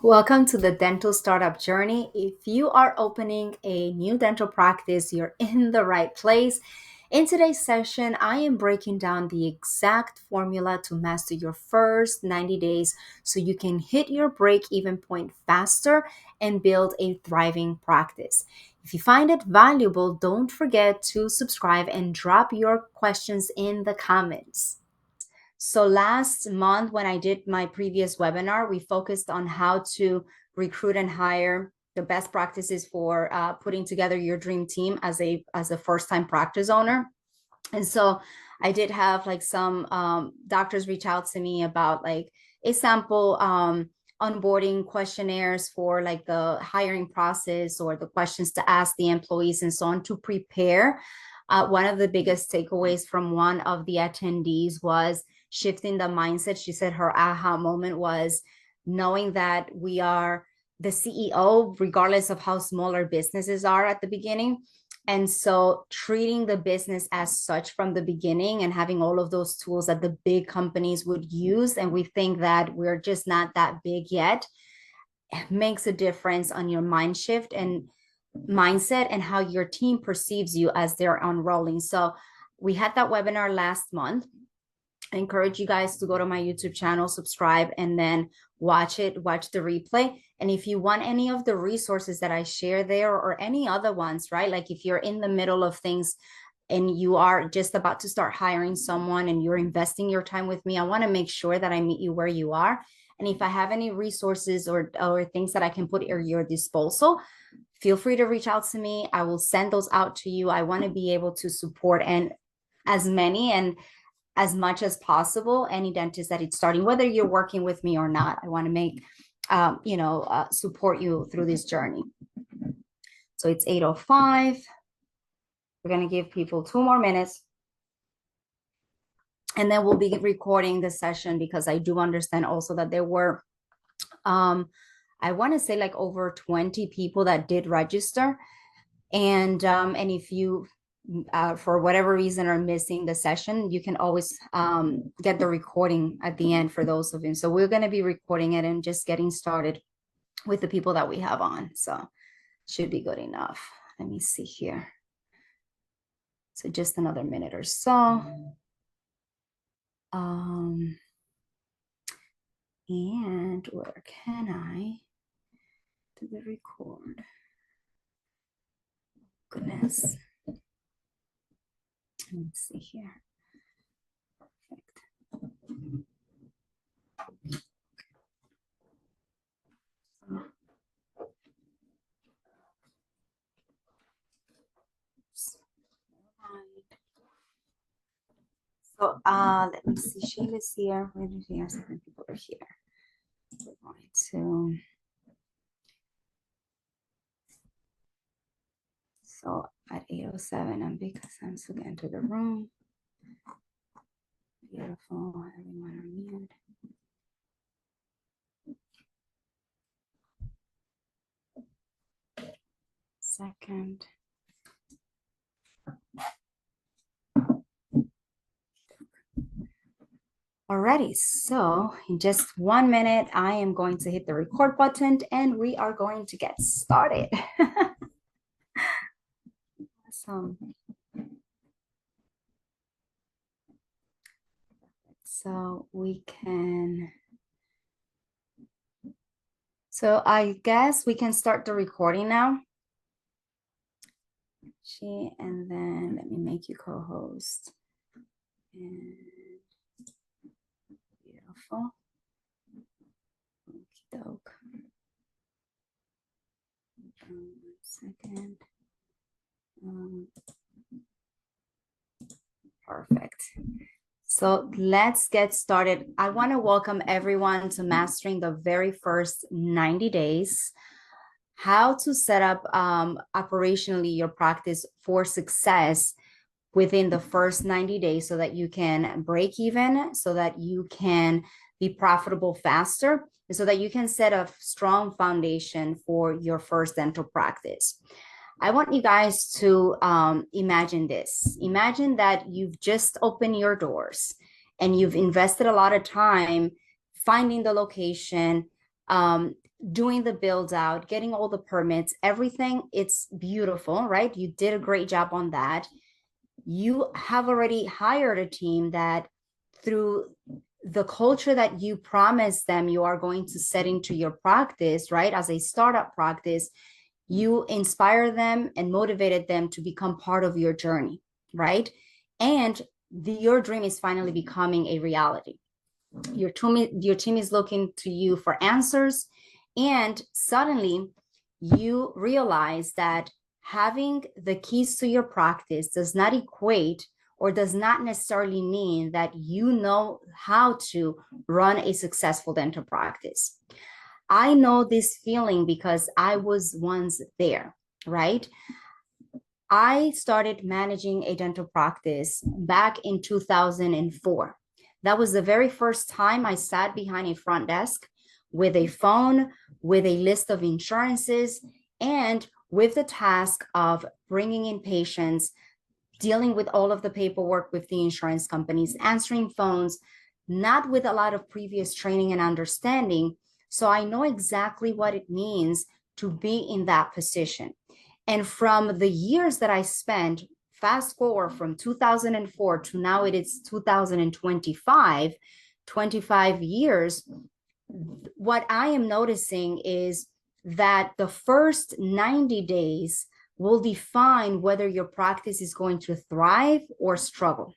Welcome to the Dental Startup Journey. If you are opening a new dental practice, you're in the right place. In today's session, I am breaking down the exact formula to master your first 90 days so you can hit your break even point faster and build a thriving practice. If you find it valuable, don't forget to subscribe and drop your questions in the comments. So last month, when I did my previous webinar, we focused on how to recruit and hire the best practices for putting together your dream team as a first-time practice owner. And so I did have like some doctors reach out to me about like a sample onboarding questionnaires for like the hiring process or the questions to ask the employees and so on to prepare. One of the biggest takeaways from one of the attendees was shifting the mindset. She said her aha moment was knowing that we are the CEO, regardless of how small our businesses are at the beginning. And so treating the business as such from the beginning and having all of those tools that the big companies would use, and we think that we're just not that big yet, makes a difference on your mind shift and mindset and how your team perceives you as they're unrolling. So we had that webinar last month. I encourage you guys to go to my YouTube channel, subscribe, and then watch the replay. And if you want any of the resources that I share there or any other ones, right? Like if you're in the middle of things and you are just about to start hiring someone and you're investing your time with me, I want to make sure that I meet you where you are. And if I have any resources or things that I can put at your disposal, feel free to reach out to me. I will send those out to you. I want to be able to support and as many and as much as possible any dentist that it's starting, whether you're working with me or not. I want to make support you through this journey. So it's 8:05. We're going to give people 2 more minutes and then we'll be recording the session because I do understand also that there were I want to say like over 20 people that did register, and if you for whatever reason are missing the session, you can always get the recording at the end for those of you. So we're going to be recording it and just getting started with the people that we have on. So should be good enough. Let me see here. So just another minute or so. And where can I do the record? Goodness. Let's see here. Perfect. So let me see. Sheila's here. Where did he have some people are here? We're going to. So at 8:07, and because I'm still getting to the room. Beautiful. Everyone are muted. Second. Alrighty, so in just 1 minute, I am going to hit the record button and we are going to get started. Awesome. So we can, so I guess we can start the recording now. And then let me make you co-host. And beautiful. Okie doke. 1 second. Perfect. So let's get started. I want to welcome everyone to Mastering the Very First 90 Days. How to set up operationally your practice for success within the first 90 days so that you can break even, so that you can be profitable faster, and so that you can set a strong foundation for your first dental practice. I want you guys to imagine this. Imagine that you've just opened your doors and you've invested a lot of time finding the location, doing the build out, getting all the permits, everything, it's beautiful, right? You did a great job on that. You have already hired a team that through the culture that you promised them you are going to set into your practice, right? As a startup practice, you inspire them and motivated them to become part of your journey, right? And your dream is finally becoming a reality. Your team is looking to you for answers, and suddenly you realize that having the keys to your practice does not equate or does not necessarily mean that you know how to run a successful dental practice. I know this feeling because I was once there, right? I started managing a dental practice back in 2004. That was the very first time I sat behind a front desk with a phone, with a list of insurances, and with the task of bringing in patients, dealing with all of the paperwork with the insurance companies, answering phones, not with a lot of previous training and understanding. So I know exactly what it means to be in that position. And from the years that I spent, fast forward from 2004 to now it is 2025, 25 years, what I am noticing is that the first 90 days will define whether your practice is going to thrive or struggle.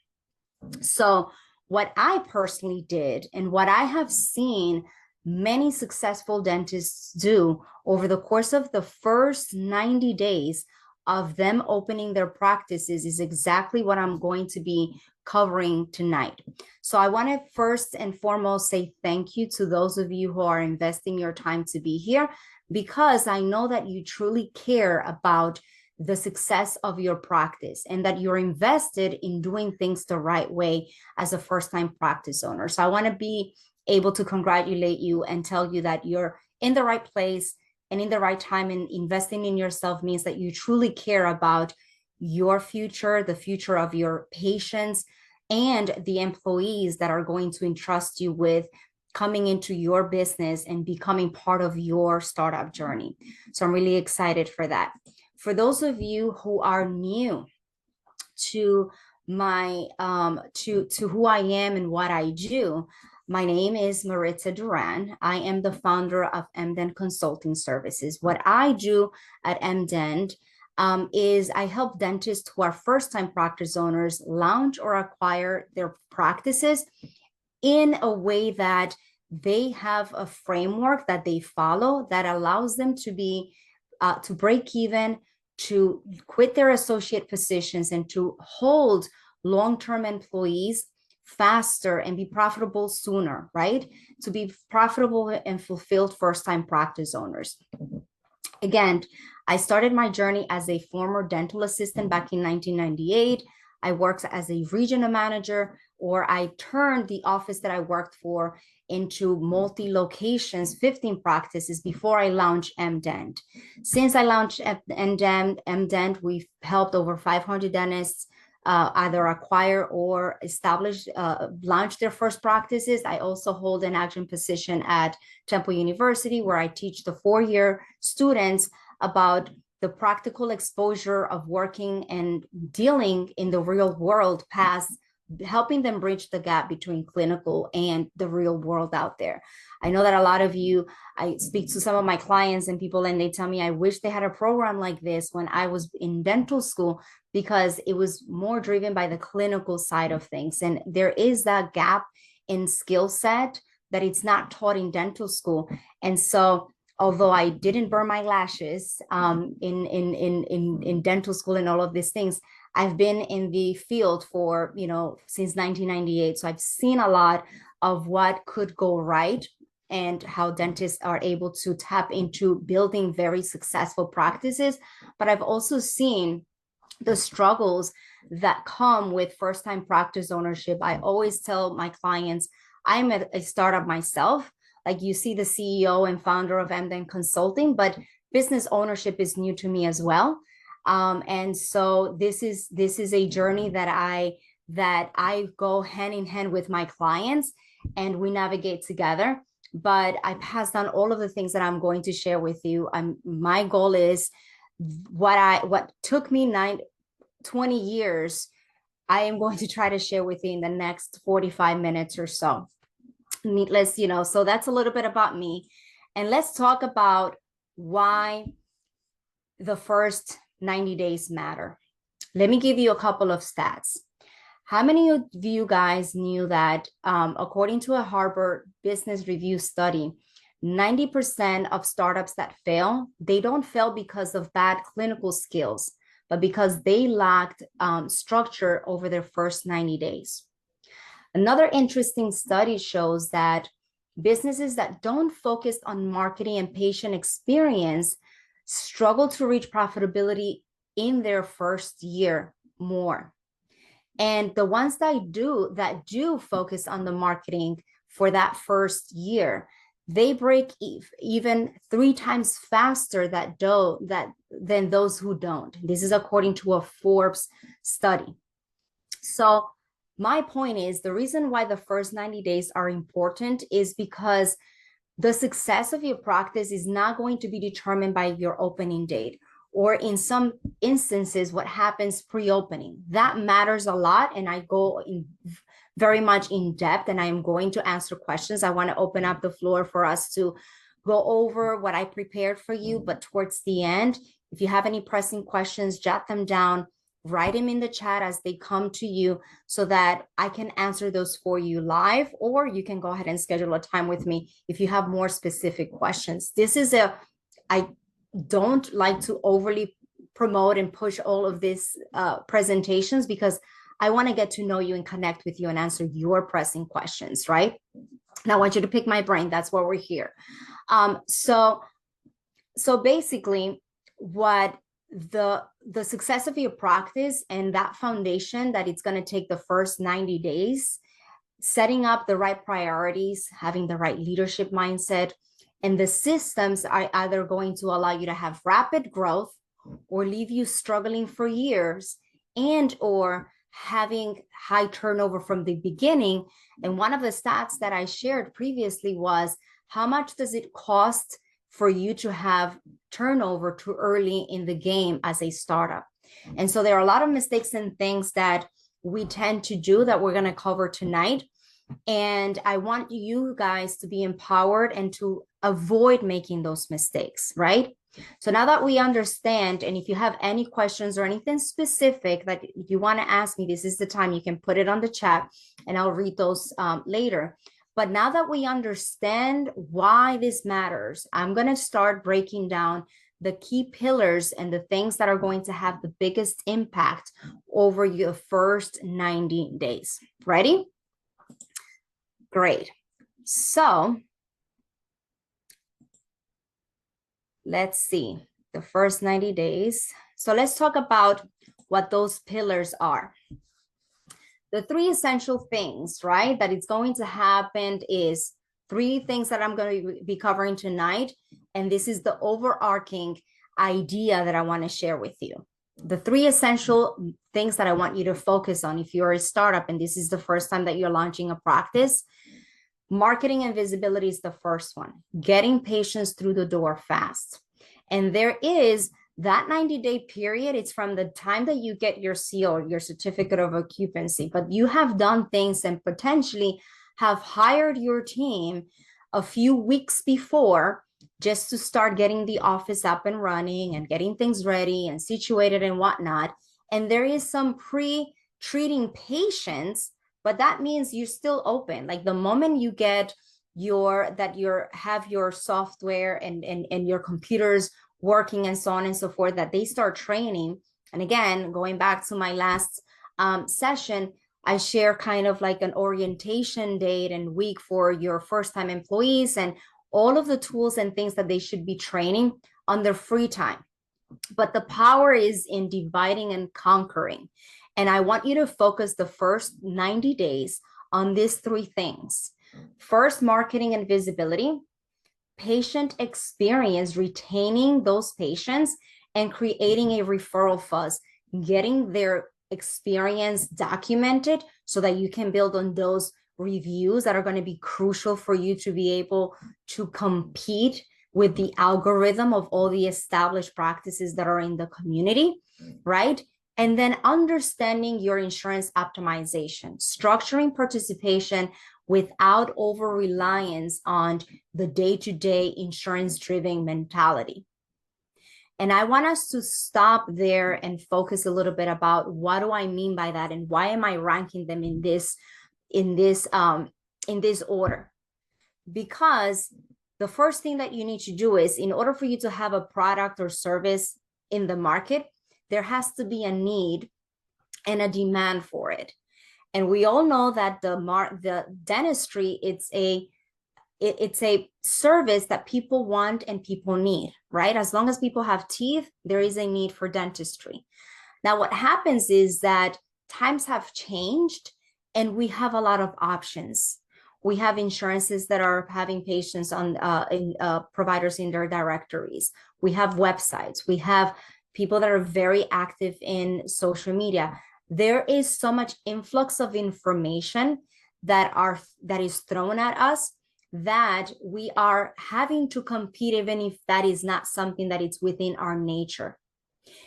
So, what I personally did and what I have seen many successful dentists do over the course of the first 90 days of them opening their practices is exactly what I'm going to be covering tonight. So, I want to first and foremost say thank you to those of you who are investing your time to be here, because I know that you truly care about the success of your practice and that you're invested in doing things the right way as a first-time practice owner. So I want to be able to congratulate you and tell you that you're in the right place and in the right time, and investing in yourself means that you truly care about your future, the future of your patients, and the employees that are going to entrust you with coming into your business and becoming part of your startup journey. So I'm really excited for that. For those of you who are new to my to who I am and what I do, my name is Maritza Duran. I am the founder of MDent Consulting Services. What I do at MDent is I help dentists who are first-time practice owners launch or acquire their practices in a way that they have a framework that they follow that allows them to be to break even, to quit their associate positions, and to hold long-term employees faster and be profitable sooner, right? To be profitable and fulfilled first-time practice owners. Again, I started my journey as a former dental assistant back in 1998. I worked as a regional manager, or I turned the office that I worked for into multi-locations, 15 practices before I launched MDent. Since I launched MDent, we've helped over 500 dentists either acquire or establish, launch their first practices. I also hold an adjunct position at Temple University, where I teach the four-year students about the practical exposure of working and dealing in the real world, past helping them bridge the gap between clinical and the real world out there. I know that a lot of you, I speak to some of my clients and people, and they tell me, I wish they had a program like this when I was in dental school, because it was more driven by the clinical side of things. And there is that gap in skill set that it's not taught in dental school. And so although I didn't burn my lashes in dental school and all of these things, I've been in the field for, since 1998. So I've seen a lot of what could go right and how dentists are able to tap into building very successful practices. But I've also seen the struggles that come with first-time practice ownership. I always tell my clients, I'm a startup myself. Like, you see the CEO and founder of MDent Consulting, but business ownership is new to me as well. And so this is a journey that I go hand in hand with my clients, and we navigate together. but I passed down all of the things that I'm going to share with you. My goal is what took me 20 years, I am going to try to share with you in the next 45 minutes or so. Needless, so that's a little bit about me. And let's talk about why the first 90 days matter. Let me give you a couple of stats. How many of you guys knew that according to a Harvard Business Review study, 90% of startups that fail, they don't fail because of bad clinical skills, but because they lacked structure over their first 90 days. Another interesting study shows that businesses that don't focus on marketing and patient experience struggle to reach profitability in their first year more. And the ones that do focus on the marketing for that first year, they break even 3 times faster than those who don't. This is according to a Forbes study. So my point is, the reason why the first 90 days are important is because the success of your practice is not going to be determined by your opening date, or in some instances, what happens pre-opening. That matters a lot, and I go in very much in depth, and I am going to answer questions. I want to open up the floor for us to go over what I prepared for you, but towards the end, if you have any pressing questions, jot them down, write them in the chat as they come to you so that I can answer those for you live, or you can go ahead and schedule a time with me if you have more specific questions. I don't like to overly promote and push all of these presentations, because I want to get to know you and connect with you and answer your pressing questions, right? And I want you to pick my brain. That's why we're here. So basically, what the success of your practice and that foundation that it's going to take the first 90 days, setting up the right priorities, having the right leadership mindset, and the systems are either going to allow you to have rapid growth or leave you struggling for years, and or having high turnover from the beginning. And one of the stats that I shared previously was, how much does it cost for you to have turnover too early in the game as a startup? And so there are a lot of mistakes and things that we tend to do that we're going to cover tonight. And I want you guys to be empowered and to avoid making those mistakes, right? So now that we understand, and if you have any questions or anything specific that you want to ask me, this is the time. You can put it on the chat and I'll read those later. But now that we understand why this matters, I'm going to start breaking down the key pillars and the things that are going to have the biggest impact over your first 90 days. Ready? Great. So let's see, the first 90 days. So let's talk about what those pillars are. The 3 essential things, right, that it's going to happen is 3 things that I'm going to be covering tonight. And this is the overarching idea that I want to share with you. The 3 essential things that I want you to focus on if you're a startup and this is the first time that you're launching a practice. Marketing and visibility is the first one. Getting patients through the door fast. And there is that 90-day period. It's from the time that you get your CO, your certificate of occupancy, but you have done things and potentially have hired your team a few weeks before just to start getting the office up and running and getting things ready and situated and whatnot. And there is some pre-treating patients, but that means you're still open. Like the moment you get have your software and your computers working and so on and so forth, that they start training. And again, going back to my last session, I share kind of like an orientation date and week for your first-time employees and all of the tools and things that they should be training on their free time. But the power is in dividing and conquering. And I want you to focus the first 90 days on these 3 things. First, marketing and visibility, patient experience, retaining those patients and creating a referral fuzz, getting their experience documented so that you can build on those reviews that are going to be crucial for you to be able to compete with the algorithm of all the established practices that are in the community, right? And then understanding your insurance optimization, structuring participation without over reliance on the day-to-day insurance-driven mentality. And I want us to stop there and focus a little bit about what do I mean by that and why am I ranking them in this order? Because the first thing that you need to do is, in order for you to have a product or service in the market, there has to be a need and a demand for it. And we all know that the dentistry, it's a service that people want and people need, right? As long as people have teeth, there is a need for dentistry. Now, what happens is that times have changed and we have a lot of options. We have insurances that are having patients on providers in their directories. We have websites. We have people that are very active in social media. There is so much influx of information that is thrown at us that we are having to compete, even if that is not something that is within our nature.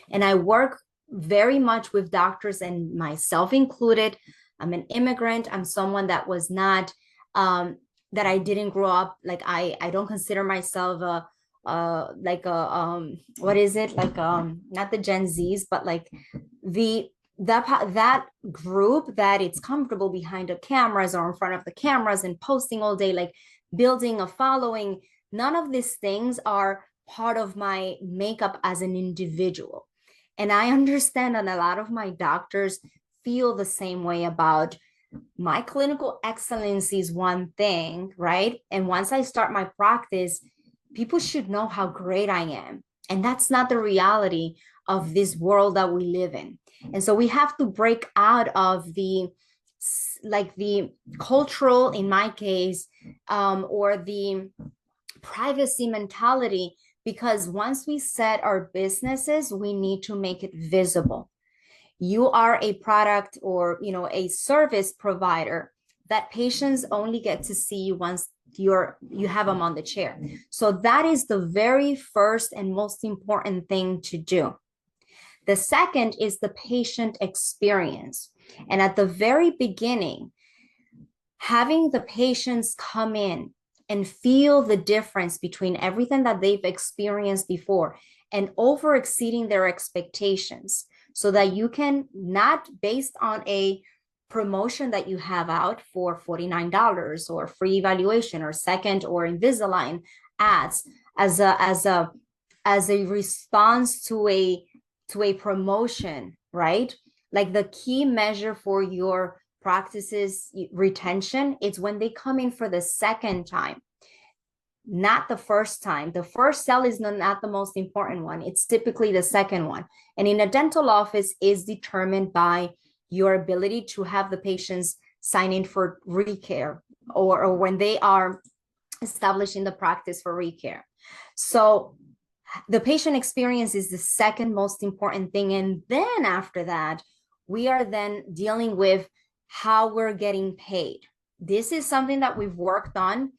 And I work very much with doctors, and myself included. I'm an immigrant. I'm someone that was not that I didn't grow up, like I don't consider myself what is it, like not the Gen Zs, but like that group that it's comfortable behind the cameras or in front of the cameras and posting all day, like building a following. None of these things are part of my makeup as an individual. And I understand that a lot of my doctors feel the same way about my clinical excellence is one thing, right? And once I start my practice, people should know how great I am. And that's not the reality of this world that we live in. And so we have to break out of the cultural, in my case, or the privacy mentality, because once we set our businesses, we need to make it visible. You are a product or a service provider that patients only get to see you once you have them on the chair. So that is the very first and most important thing to do. The second is the patient experience. And at the very beginning, having the patients come in and feel the difference between everything that they've experienced before and over exceeding their expectations, so that you can, not based on a promotion that you have out for $49 or free evaluation or second or Invisalign ads as a response to a promotion, right? Like the key measure for your practices retention, it's when they come in for the second time, not the first time. The first sell is not the most important one. It's typically the second one. And in a dental office is determined by your ability to have the patients sign in for recare or when they are establishing the practice for recare. So the patient experience is the second most important thing. And then after that, we are then dealing with how we're getting paid. This is something that we've worked on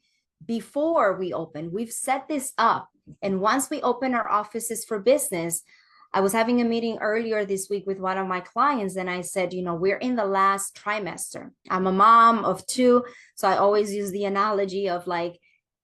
before we open. We've set this up. And once we open our offices for business, I was having a meeting earlier this week with one of my clients, and I said, we're in the last trimester. I'm a mom of two, so I always use the analogy of like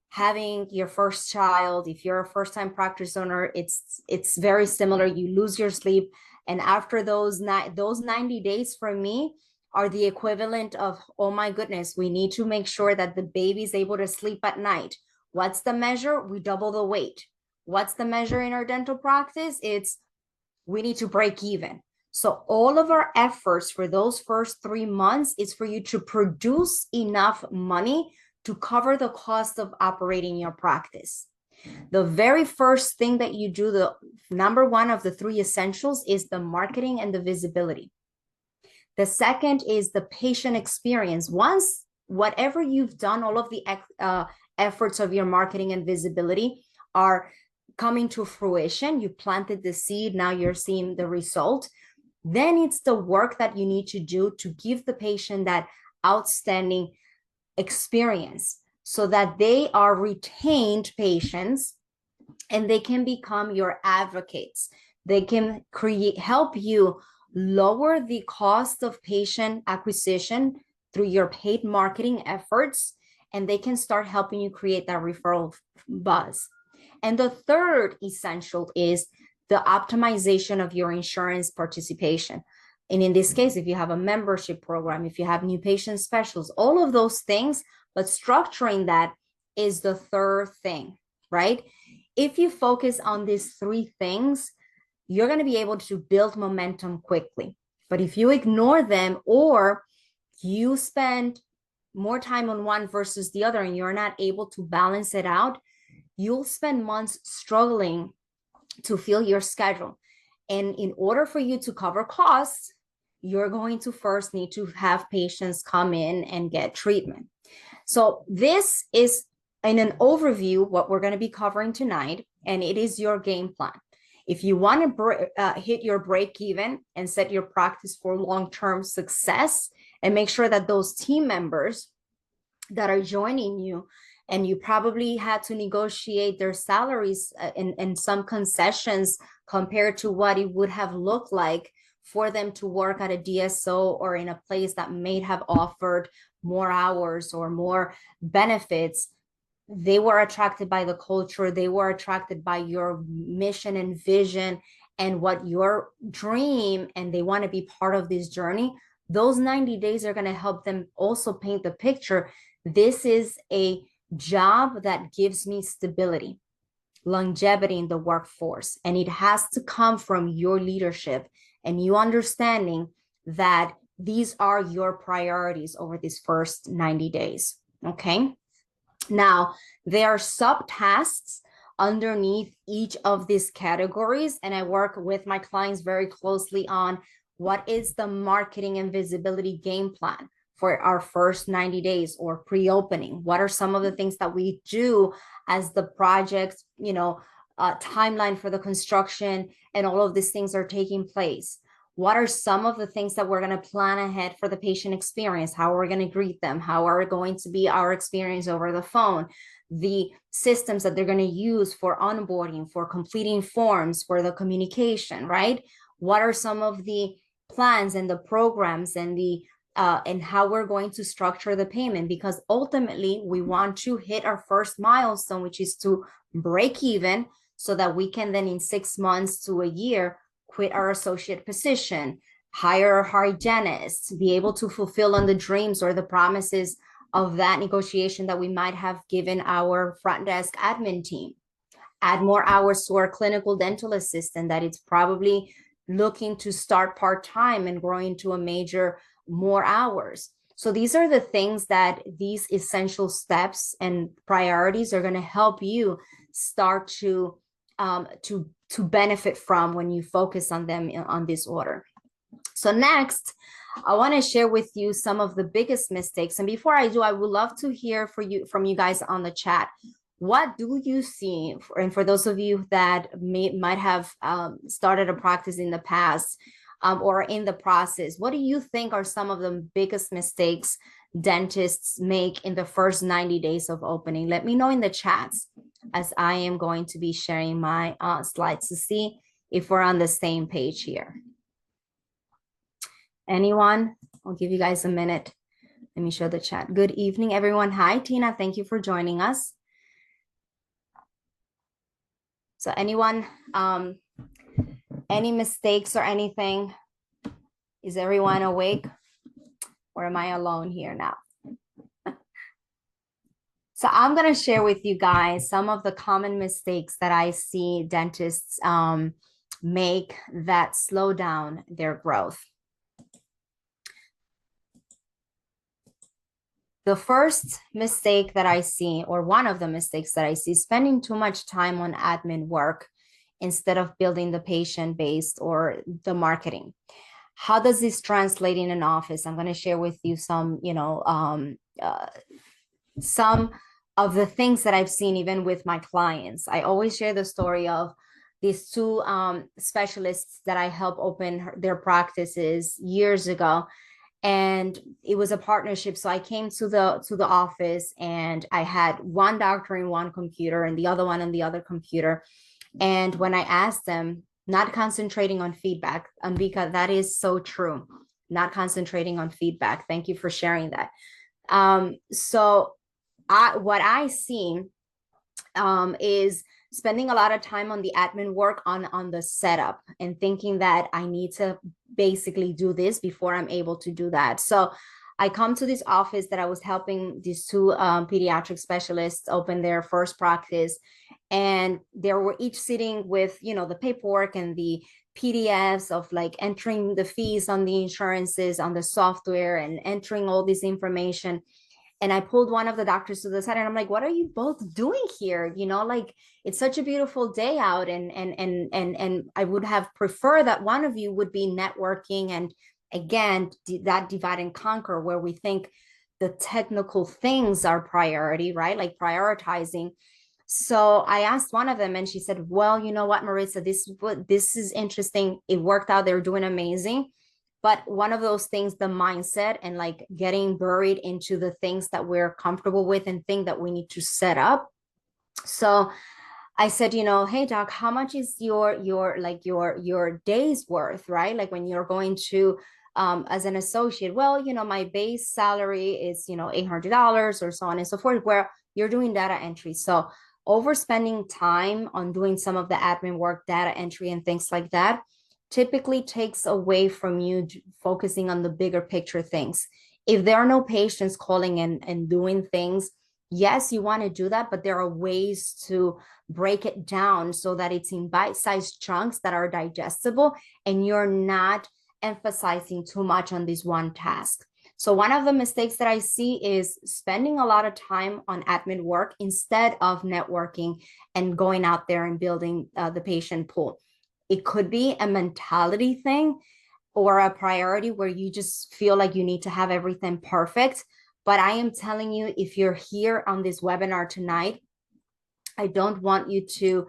having your first child. If you're a first-time practice owner, it's very similar. You lose your sleep, and after those 90 days for me are the equivalent of, oh my goodness, we need to make sure that the baby's able to sleep at night. What's the measure? We double the weight. What's the measure in our dental practice? It's we need to break even. So all of our efforts for those first 3 months is for you to produce enough money to cover the cost of operating your practice. The very first thing that you do, the number one of the 3 essentials, is the marketing and the visibility. The second is the patient experience. Once whatever you've done, all of the efforts of your marketing and visibility are coming to fruition, you planted the seed, now you're seeing the result. Then it's the work that you need to do to give the patient that outstanding experience so that they are retained patients and they can become your advocates. They can help you lower the cost of patient acquisition through your paid marketing efforts, and they can start helping you create that referral buzz. And the third essential is the optimization of your insurance participation. And in this case, if you have a membership program, if you have new patient specials, all of those things, but structuring that is the third thing, right? If you focus on these three things, you're going to be able to build momentum quickly. But if you ignore them or you spend more time on one versus the other and you're not able to balance it out, you'll spend months struggling to fill your schedule. And in order for you to cover costs, you're going to first need to have patients come in and get treatment. So this is in an overview what we're going to be covering tonight, and it is your game plan. If you want to hit your break even and set your practice for long-term success and make sure that those team members that are joining you, and you probably had to negotiate their salaries and some concessions compared to what it would have looked like for them to work at a DSO or in a place that may have offered more hours or more benefits. They were attracted by the culture. They were attracted by your mission and vision and what your dream, and they want to be part of this journey. Those 90 days are going to help them also paint the picture. This is a job that gives me stability, longevity in the workforce, and it has to come from your leadership and you understanding that these are your priorities over these first 90 days. Okay. Now, there are subtasks underneath each of these categories, and I work with my clients very closely on what is the marketing and visibility game plan for our first 90 days or pre-opening. What are some of the things that we do as the project, timeline for the construction and all of these things are taking place? What are some of the things that we're going to plan ahead for the patient experience? How are we going to greet them? How are going to be our experience over the phone? The systems that they're going to use for onboarding, for completing forms, for the communication, right? What are some of the plans and the programs and and how we're going to structure the payment? Because ultimately we want to hit our first milestone, which is to break even, so that we can then in 6 months to a year quit our associate position, hire a hygienist, be able to fulfill on the dreams or the promises of that negotiation that we might have given our front desk admin team. Add more hours to our clinical dental assistant that it's probably looking to start part-time and grow into a major more hours. So these are the things that these essential steps and priorities are going to help you start to benefit from when you focus on them on this order. So next, I want to share with you some of the biggest mistakes. And before I do, I would love to hear from you guys on the chat. What do you see? And for those of you that might have started a practice in the past or in the process, what do you think are some of the biggest mistakes dentists make in the first 90 days of opening? Let me know in the chats, as I am going to be sharing my slides to see if we're on the same page here. Anyone? I'll give you guys a minute. Let me show the chat. Good evening, everyone. Hi, Tina. Thank you for joining us. So anyone, any mistakes or anything? Is everyone awake? Or am I alone here now? So I'm going to share with you guys some of the common mistakes that I see dentists make that slow down their growth. The first mistake that I see, or one of the mistakes that I see, is spending too much time on admin work instead of building the patient base or the marketing. How does this translate in an office? I'm going to share with you some, some of the things that I've seen even with my clients. I always share the story of these two specialists that I helped open their practices years ago. and it was a partnership. So I came to the office, and I had one doctor in one computer and the other one on the other computer. And when I asked them, not concentrating on feedback, Ambika, that is so true. Not concentrating on feedback. Thank you for sharing that. So what I see is spending a lot of time on the admin work on the setup, and thinking that I need to basically do this before I'm able to do that. So I come to this office that I was helping these two pediatric specialists open their first practice, and they were each sitting with, the paperwork and the PDFs of like entering the fees on the insurances on the software and entering all this information. And I pulled one of the doctors to the side, and I'm like, what are you both doing here? Like, it's such a beautiful day out, and I would have preferred that one of you would be networking, and again, that divide and conquer, where we think the technical things are priority, right? Like prioritizing. So I asked one of them, and she said, well, you know what, Maritza, this is interesting. It worked out. They're doing amazing. But one of those things, the mindset and like getting buried into the things that we're comfortable with and think that we need to set up. So I said, hey doc, how much is your day's worth, right? Like when you're going to as an associate, well, my base salary is, $800 or so on and so forth, where you're doing data entry. So overspending time on doing some of the admin work, data entry and things like that, typically takes away from you focusing on the bigger picture things. If there are no patients calling and doing things, yes, you want to do that, but there are ways to break it down so that it's in bite-sized chunks that are digestible, and you're not emphasizing too much on this one task. So one of the mistakes that I see is spending a lot of time on admin work instead of networking and going out there and building the patient pool. It could be a mentality thing or a priority where you just feel like you need to have everything perfect. But I am telling you, if you're here on this webinar tonight, I don't want you to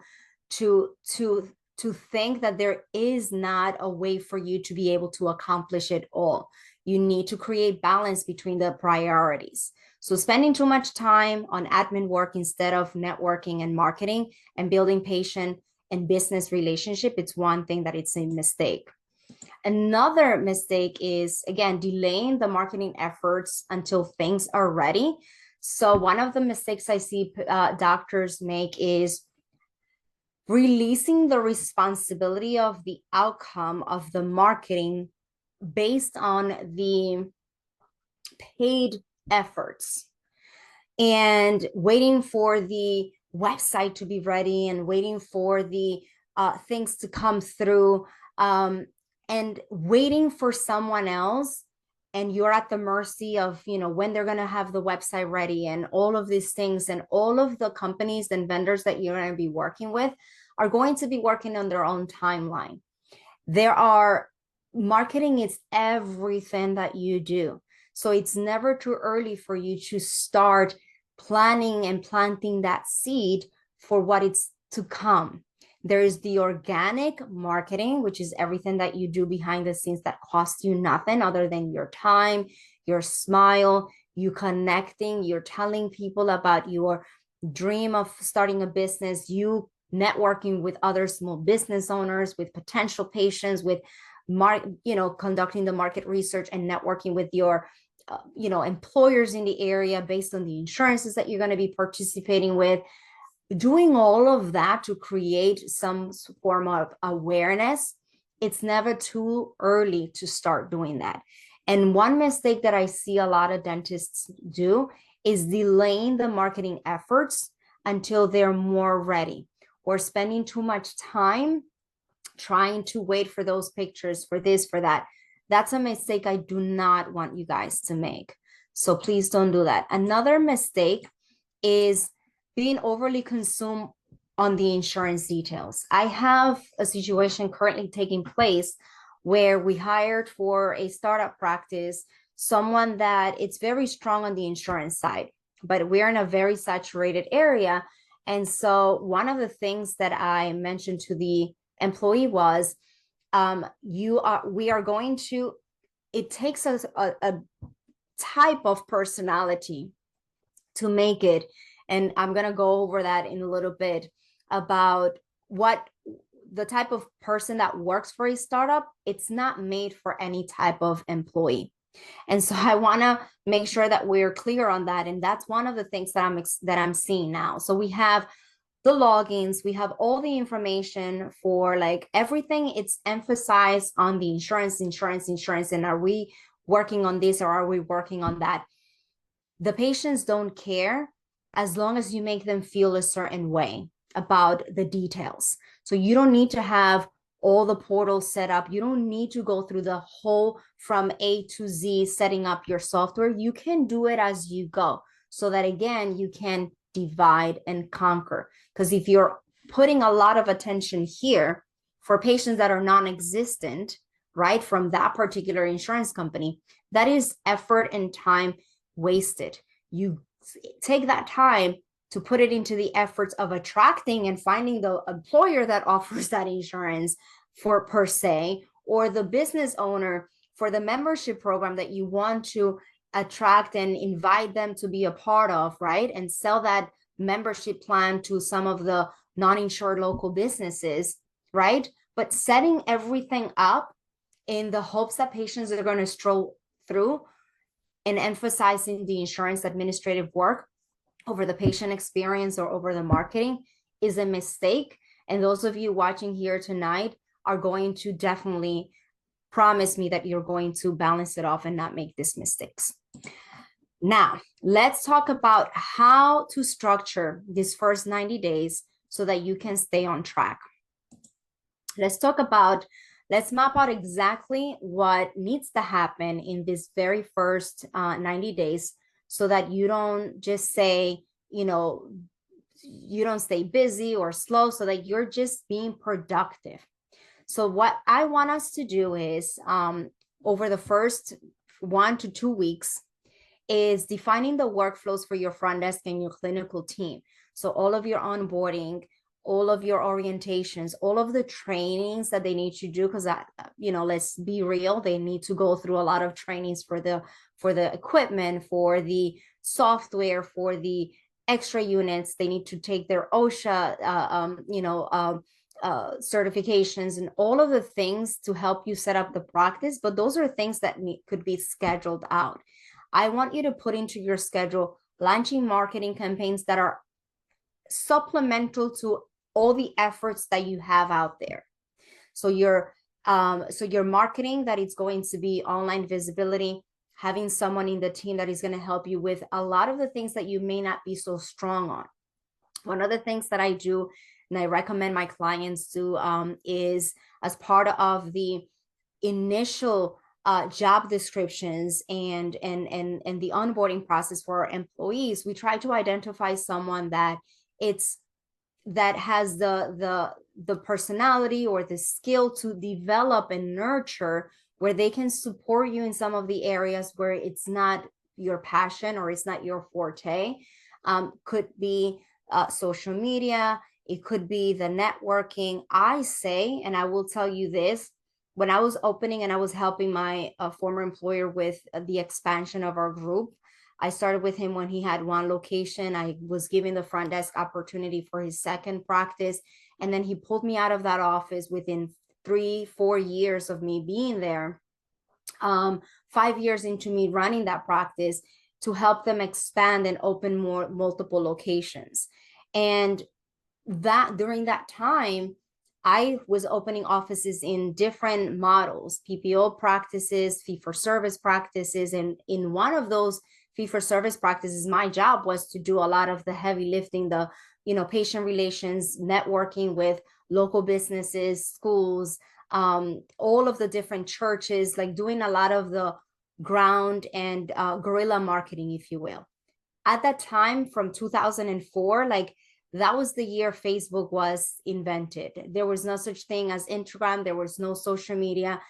think that there is not a way for you to be able to accomplish it all. You need to create balance between the priorities. So spending too much time on admin work instead of networking and marketing and building patient and business relationship, it's one thing that it's a mistake. Another mistake is, again, delaying the marketing efforts until things are ready. So one of the mistakes I see doctors make is releasing the responsibility of the outcome of the marketing based on the paid efforts, and waiting for the website to be ready and waiting for the things to come through, and waiting for someone else, and you're at the mercy of when they're going to have the website ready and all of these things. And all of the companies and vendors that you're going to be working with are going to be working on their own timeline. Marketing is everything that you do, so it's never too early for you to start planning and planting that seed for what it's to come. There is the organic marketing, which is everything that you do behind the scenes that costs you nothing other than your time, your smile, you connecting, you're telling people about your dream of starting a business, you networking with other small business owners, with potential patients, with conducting the market research and networking with your employers in the area based on the insurances that you're going to be participating with, doing all of that to create some form of awareness. It's never too early to start doing that. And one mistake that I see a lot of dentists do is delaying the marketing efforts until they're more ready, or spending too much time trying to wait for those pictures, for this, for that. That's a mistake I do not want you guys to make. So please don't do that. Another mistake is being overly consumed on the insurance details. I have a situation currently taking place where we hired for a startup practice someone that it's very strong on the insurance side, but we're in a very saturated area. And so one of the things that I mentioned to the employee was, we are going to it takes a type of personality to make it. And I'm going to go over that in a little bit about what the type of person that works for a startup. It's not made for any type of employee. And so I want to make sure that we're clear on that. And that's one of the things that I'm seeing now. So we have the logins, we have all the information for like everything. It's emphasized on the insurance. And are we working on this or are we working on that? The patients don't care as long as you make them feel a certain way about the details. So you don't need to have all the portals set up. You don't need to go through the whole from A to Z setting up your software. You can do it as you go so that, again, you can divide and conquer. Because if you're putting a lot of attention here for patients that are non-existent, right, from that particular insurance company, that is effort and time wasted. You take that time to put it into the efforts of attracting and finding the employer that offers that insurance for per se, or the business owner for the membership program that you want to attract and invite them to be a part of, right? And sell that membership plan to some of the non-insured local businesses, right? But setting everything up in the hopes that patients are going to stroll through and emphasizing the insurance administrative work over the patient experience or over the marketing is a mistake. And those of you watching here tonight are going to definitely promise me that you're going to balance it off and not make these mistakes. Now, let's talk about how to structure these first 90 days so that you can stay on track. Let's map out exactly what needs to happen in this very first 90 days so that you don't just say, you don't stay busy or slow, so that you're just being productive. So what I want us to do is over the first 1 to 2 weeks is defining the workflows for your front desk and your clinical team. So all of your onboarding, all of your orientations, all of the trainings that they need to do, because let's be real, they need to go through a lot of trainings for the equipment, for the software, for the extra units. They need to take their OSHA certifications and all of the things to help you set up the practice. But those are things that could be scheduled out. I want you to put into your schedule launching marketing campaigns that are supplemental to all the efforts that you have out there. So your marketing, that it's going to be online visibility, having someone in the team that is going to help you with a lot of the things that you may not be so strong on. One of the things that I do and I recommend my clients do is, as part of the initial job descriptions and the onboarding process for our employees, we try to identify someone that has the personality or the skill to develop and nurture, where they can support you in some of the areas where it's not your passion or it's not your forte. Could be social media, it could be the networking. I say, and I will tell you this, when I was opening and I was helping my former employer with the expansion of our group, I started with him when he had one location. I was giving the front desk opportunity for his second practice. And then he pulled me out of that office within 3-4 years of me being there, 5 years into me running that practice, to help them expand and open multiple locations. And that during that time, I was opening offices in different models, PPO practices, fee-for-service practices. And in one of those fee-for-service practices, my job was to do a lot of the heavy lifting, the patient relations, networking with local businesses, schools, all of the different churches, like doing a lot of the ground and guerrilla marketing, if you will. At that time, from 2004, that was the year Facebook was invented. There was no such thing as Instagram. There was no social media.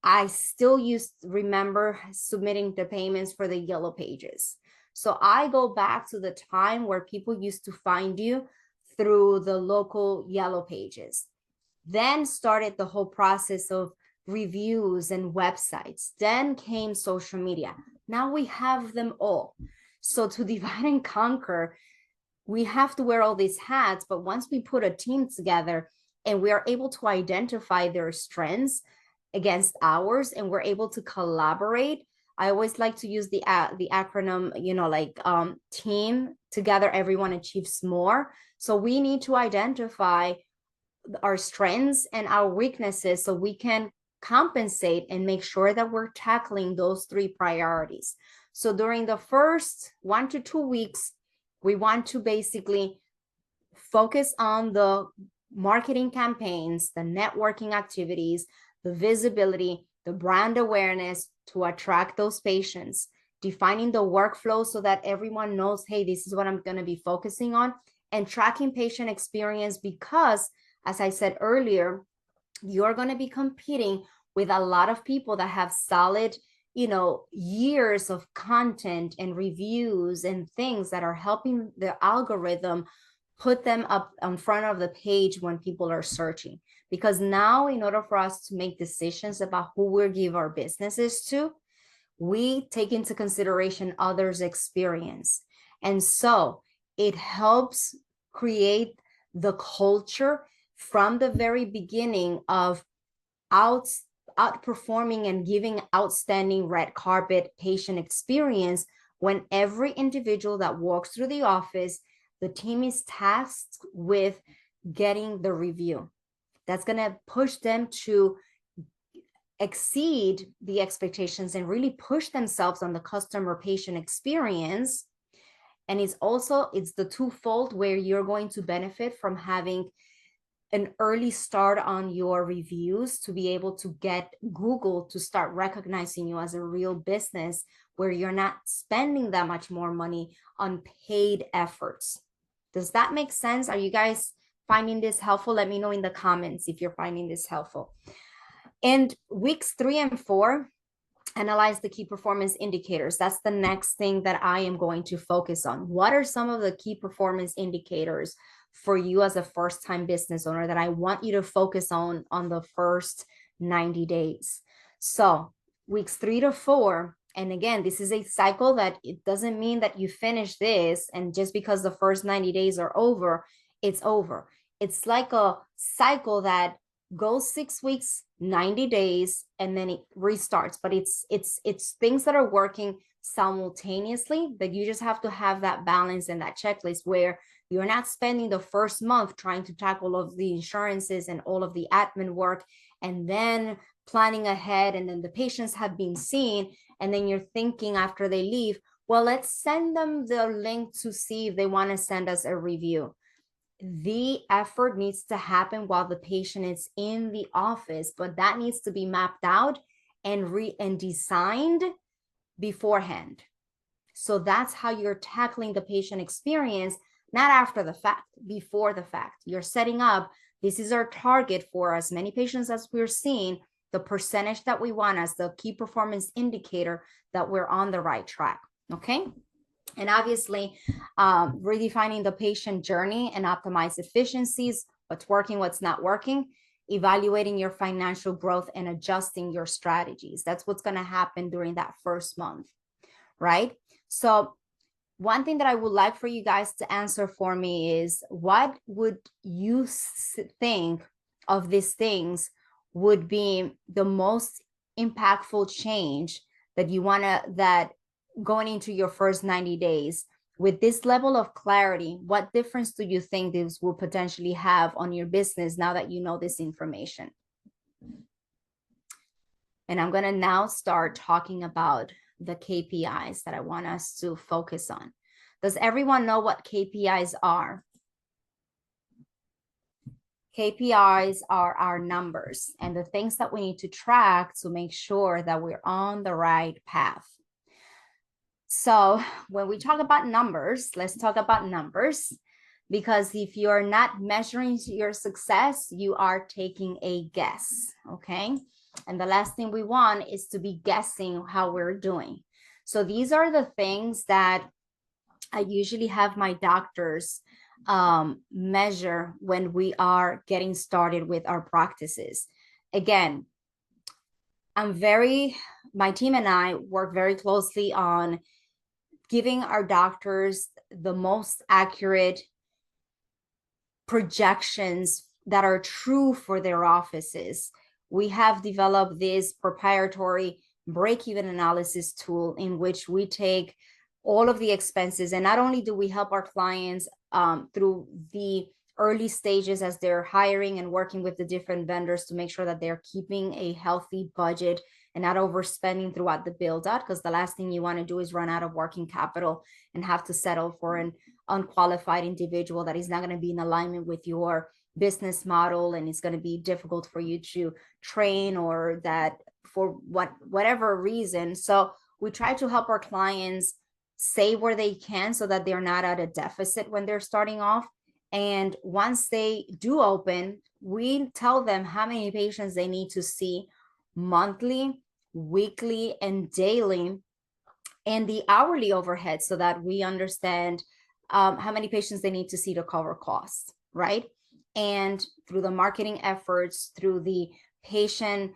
I still remember submitting the payments for the yellow pages. So I go back to the time where people used to find you through the local yellow pages. Then started the whole process of reviews and websites. Then came social media. Now we have them all. So to divide and conquer, we have to wear all these hats. But once we put a team together and we are able to identify their strengths against ours, and we're able to collaborate, I always like to use the acronym, like team together, everyone achieves more. So we need to identify our strengths and our weaknesses so we can compensate and make sure that we're tackling those three priorities. So during the first 1 to 2 weeks, we want to basically focus on the marketing campaigns, the networking activities, the visibility, the brand awareness to attract those patients, defining the workflow so that everyone knows, hey, this is what I'm going to be focusing on, and tracking patient experience because, as I said earlier, you're going to be competing with a lot of people that have solid, years of content and reviews and things that are helping the algorithm put them up in front of the page when people are searching. Because now, in order for us to make decisions about who we give our businesses to, we take into consideration others' experience. And so it helps create the culture from the very beginning of outperforming and giving outstanding red carpet patient experience. When every individual that walks through the office, the team is tasked with getting the review. That's going to push them to exceed the expectations and really push themselves on the customer patient experience. And it's the twofold where you're going to benefit from having an early start on your reviews to be able to get Google to start recognizing you as a real business where you're not spending that much more money on paid efforts. Does that make sense? Are you guys finding this helpful? Let me know in the comments if you're finding this helpful. And weeks 3 and 4, analyze the key performance indicators. That's the next thing that I am going to focus on. What are some of the key performance indicators for you as a first-time business owner that I want you to focus on the first 90 days? So weeks 3 to 4, and again, this is a cycle that it doesn't mean that you finish this and just because the first 90 days are over, it's over. It's like a cycle that goes 6 weeks, 90 days, and then it restarts. But it's things that are working simultaneously, that you just have to have that balance and that checklist where you're not spending the first month trying to tackle all of the insurances and all of the admin work and then planning ahead, and then the patients have been seen, and then you're thinking after they leave, well, let's send them the link to see if they want to send us a review. The effort needs to happen while the patient is in the office, but that needs to be mapped out and designed beforehand. So that's how you're tackling the patient experience, not after the fact, before the fact. You're setting up, this is our target for as many patients as we're seeing, the percentage that we want as the key performance indicator that we're on the right track, okay? And obviously, redefining the patient journey and optimize efficiencies, what's working, what's not working, evaluating your financial growth and adjusting your strategies. That's what's going to happen during that first month, right? So one thing that I would like for you guys to answer for me is, what would you think of these things would be the most impactful change that you want to, that going into your first 90 days? With this level of clarity, what difference do you think this will potentially have on your business now that you know this information? And I'm going to now start talking about the KPIs that I want us to focus on. Does everyone know what KPIs are? KPIs are our numbers and the things that we need to track to make sure that we're on the right path. So when we talk about numbers, let's talk about numbers, because if you're not measuring your success, you are taking a guess, okay? And the last thing we want is to be guessing how we're doing. So these are the things that I usually have my doctors measure when we are getting started with our practices. Again, My team and I work very closely on giving our doctors the most accurate projections that are true for their offices. We have developed this proprietary break-even analysis tool in which we take all of the expenses, and not only do we help our clients through the early stages as they're hiring and working with the different vendors to make sure that they're keeping a healthy budget and not overspending throughout the build out, because the last thing you want to do is run out of working capital and have to settle for an unqualified individual that is not going to be in alignment with your business model, and it's going to be difficult for you to train, or that for whatever reason. So we try to help our clients save where they can so that they're not at a deficit when they're starting off. And once they do open, we tell them how many patients they need to see monthly, weekly, and daily, and the hourly overhead, so that we understand how many patients they need to see to cover costs, right? And through the marketing efforts, through the patient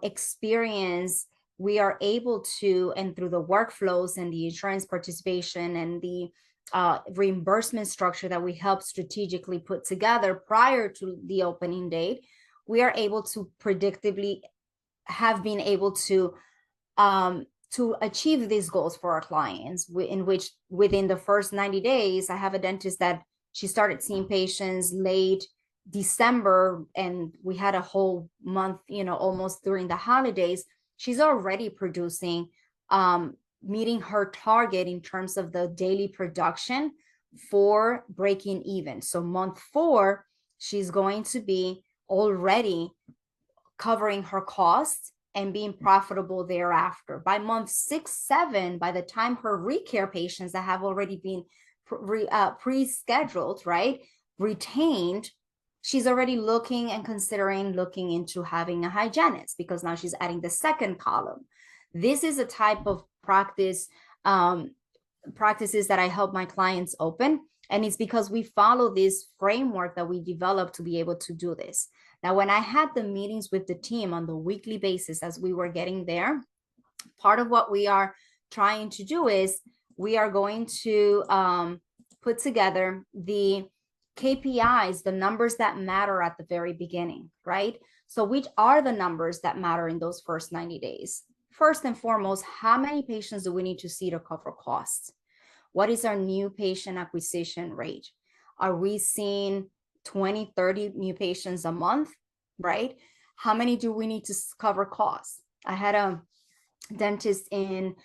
experience, we are able to, and through the workflows and the insurance participation and the reimbursement structure that we help strategically put together prior to the opening date, we are able to predictably have been able to achieve these goals for our clients, in which within the first 90 days, I have a dentist that she started seeing patients late December, and we had a whole month, almost during the holidays. She's already producing, meeting her target in terms of the daily production for breaking even. So month 4, she's going to be already covering her costs and being profitable thereafter. By month 6, 7, by the time her recare patients that have already been pre-scheduled, right, retained, she's already looking and considering looking into having a hygienist, because now she's adding the second column. This is a type of practices that I help my clients open. And it's because we follow this framework that we developed to be able to do this. Now, when I had the meetings with the team on the weekly basis as we were getting there, part of what we are trying to do is we are going to put together the KPIs, the numbers that matter at the very beginning, right? So which are the numbers that matter in those first 90 days? First and foremost, how many patients do we need to see to cover costs? What is our new patient acquisition rate? Are we seeing 20, 30 new patients a month, right? How many do we need to cover costs? I had a dentist in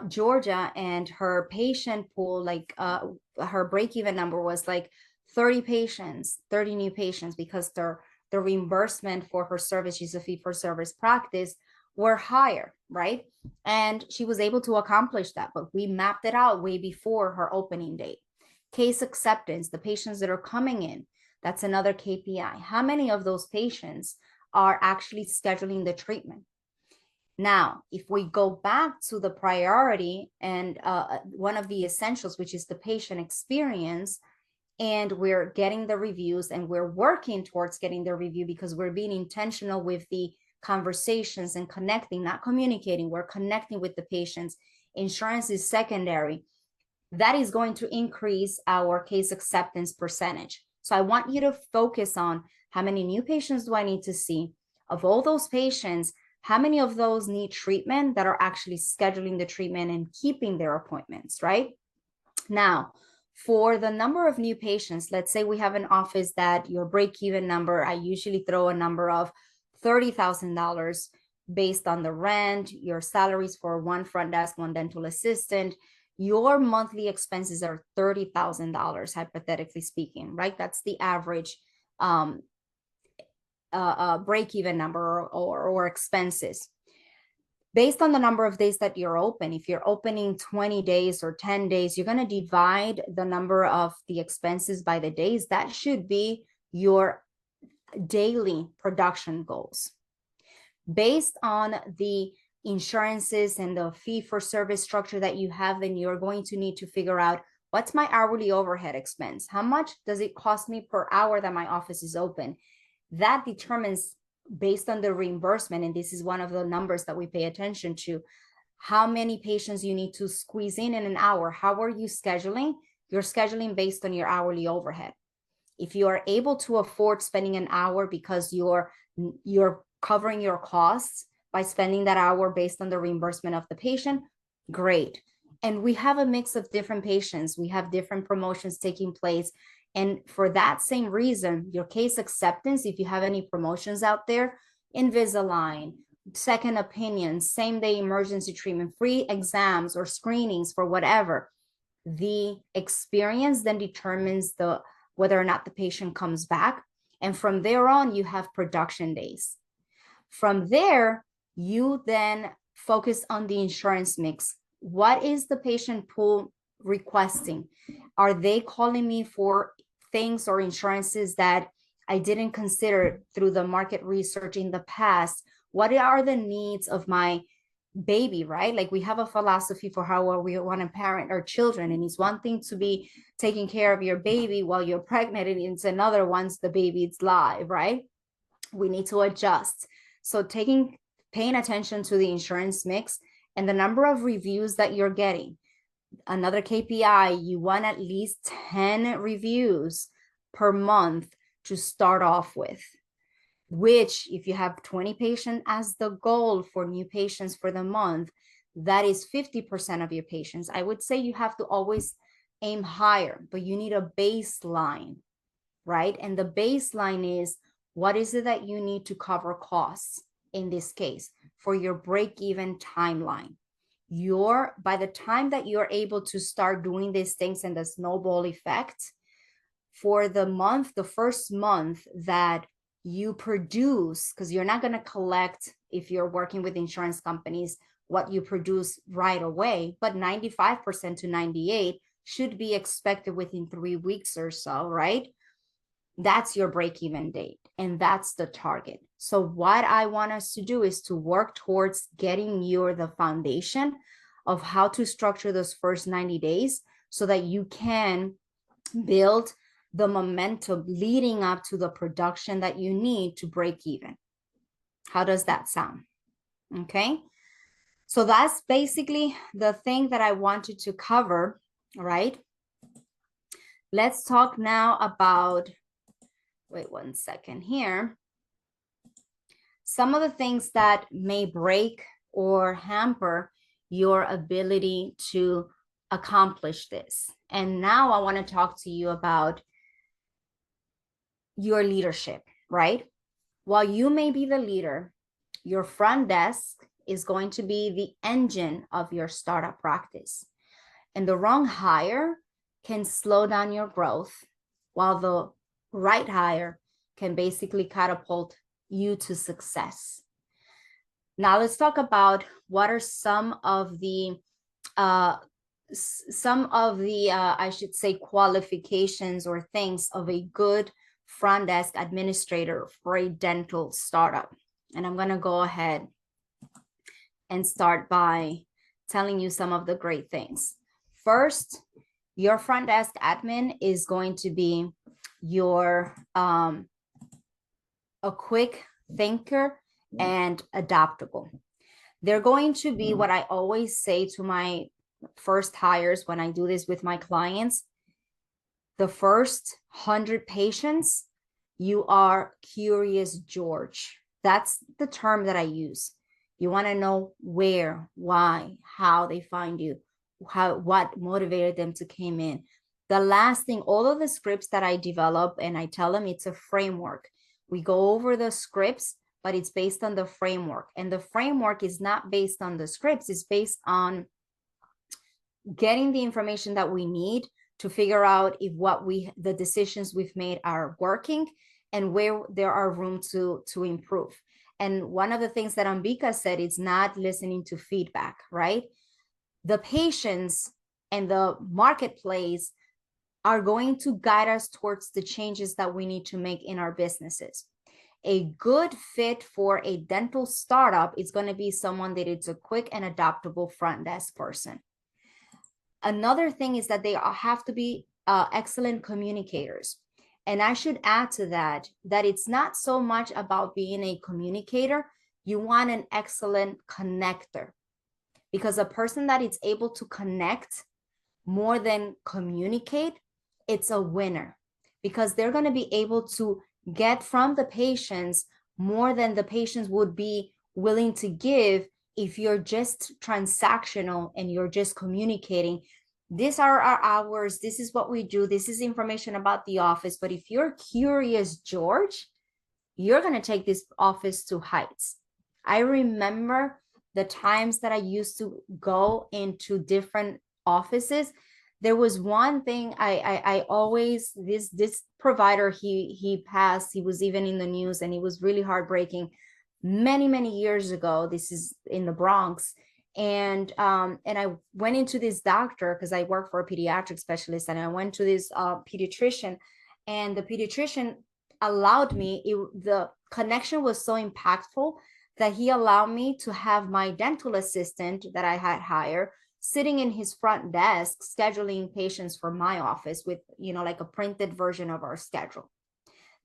Georgia, and her patient pool, her break-even number was like 30 patients, 30 new patients, because the reimbursement for her service, she's a fee-for-service practice, were higher, right? And she was able to accomplish that, but we mapped it out way before her opening date. Case acceptance, the patients that are coming in, that's another KPI. How many of those patients are actually scheduling the treatment? Now, if we go back to the priority and one of the essentials, which is the patient experience, and we're getting the reviews and we're working towards getting the review because we're being intentional with the conversations and connecting, not communicating, we're connecting with the patients. Insurance is secondary. That is going to increase our case acceptance percentage. So I want you to focus on how many new patients do I need to see? Of all those patients, how many of those need treatment that are actually scheduling the treatment and keeping their appointments, right? Now, for the number of new patients, let's say we have an office that your break-even number, I usually throw a number of $30,000 based on the rent, your salaries for one front desk, one dental assistant. Your monthly expenses are $30,000, hypothetically speaking, right? That's the average break-even number or expenses. Based on the number of days that you're open, if you're opening 20 days or 10 days, you're going to divide the number of the expenses by the days. That should be your daily production goals. Based on the insurances and the fee-for-service structure that you have, then you're going to need to figure out, what's my hourly overhead expense? How much does it cost me per hour that my office is open? That determines based on the reimbursement, and this is one of the numbers that we pay attention to, how many patients you need to squeeze in an hour. How are you scheduling? You're scheduling based on your hourly overhead. If you are able to afford spending an hour because you're covering your costs by spending that hour based on the reimbursement of the patient, great. And we have a mix of different patients. We have different promotions taking place. And for that same reason, your case acceptance, if you have any promotions out there, Invisalign, second opinions, same day emergency treatment, free exams or screenings for whatever, the experience then determines whether or not the patient comes back. And from there on, you have production days. From there, you then focus on the insurance mix. What is the patient pool requesting? Are they calling me for things or insurances that I didn't consider through the market research in the past? What are the needs of my baby, right? Like we have a philosophy for how we want to parent our children, and it's one thing to be taking care of your baby while you're pregnant, and it's another once the baby is live, right? We need to adjust. So paying attention to the insurance mix and the number of reviews that you're getting. Another KPI, you want at least 10 reviews per month to start off with, which if you have 20 patients as the goal for new patients for the month, that is 50% of your patients. I would say you have to always aim higher, but you need a baseline, right? And the baseline is, what is it that you need to cover costs in this case for your break-even timeline? By the time that you're able to start doing these things and the snowball effect, for the first month that you produce, because you're not going to collect, if you're working with insurance companies, what you produce right away, but 95% to 98 should be expected within 3 weeks or so, right? That's your break-even date, and that's the target. So what I want us to do is to work towards getting the foundation of how to structure those first 90 days so that you can build the momentum leading up to the production that you need to break even. How does that sound? Okay. So that's basically the thing that I wanted to cover, right? Let's talk now about, wait 1 second here. Some of the things that may break or hamper your ability to accomplish this. And now I want to talk to you about your leadership, right? While you may be the leader, your front desk is going to be the engine of your startup practice. And the wrong hire can slow down your growth, while the right hire can basically catapult you to success. Now let's talk about what are some of the I should say qualifications or things of a good front desk administrator for a dental startup. And I'm going to go ahead and start by telling you some of the great things. First, your front desk admin is going to be your a quick thinker and adaptable. They're going to be what I always say to my first hires when I do this with my clients. The first 100 patients, you are curious George. That's the term that I use. You want to know where, why, how they find you, what motivated them to come in. The last thing, all of the scripts that I develop, and I tell them it's a framework. We go over the scripts, but it's based on the framework. And the framework is not based on the scripts. It's based on getting the information that we need to figure out if the decisions we've made are working and where there are room to improve. And one of the things that Ambika said is not listening to feedback, right? The patients and the marketplace are going to guide us towards the changes that we need to make in our businesses. A good fit for a dental startup is going to be someone that is a quick and adaptable front desk person. Another thing is that they have to be excellent communicators. And I should add to that it's not so much about being a communicator. You want an excellent connector, because a person that is able to connect more than communicate, it's a winner, because they're going to be able to get from the patients more than the patients would be willing to give if you're just transactional and you're just communicating. These are our hours. This is what we do. This is information about the office. But if you're curious, George, you're going to take this office to heights. I remember the times that I used to go into different offices. There was one thing I always, this provider, he passed. He was even in the news, and it was really heartbreaking. Many years ago, this is in the Bronx. And I went into this doctor because I work for a pediatric specialist, and I went to this pediatrician, and the pediatrician allowed me, the connection was so impactful that he allowed me to have my dental assistant that I had hired sitting in his front desk scheduling patients for my office with, like a printed version of our schedule.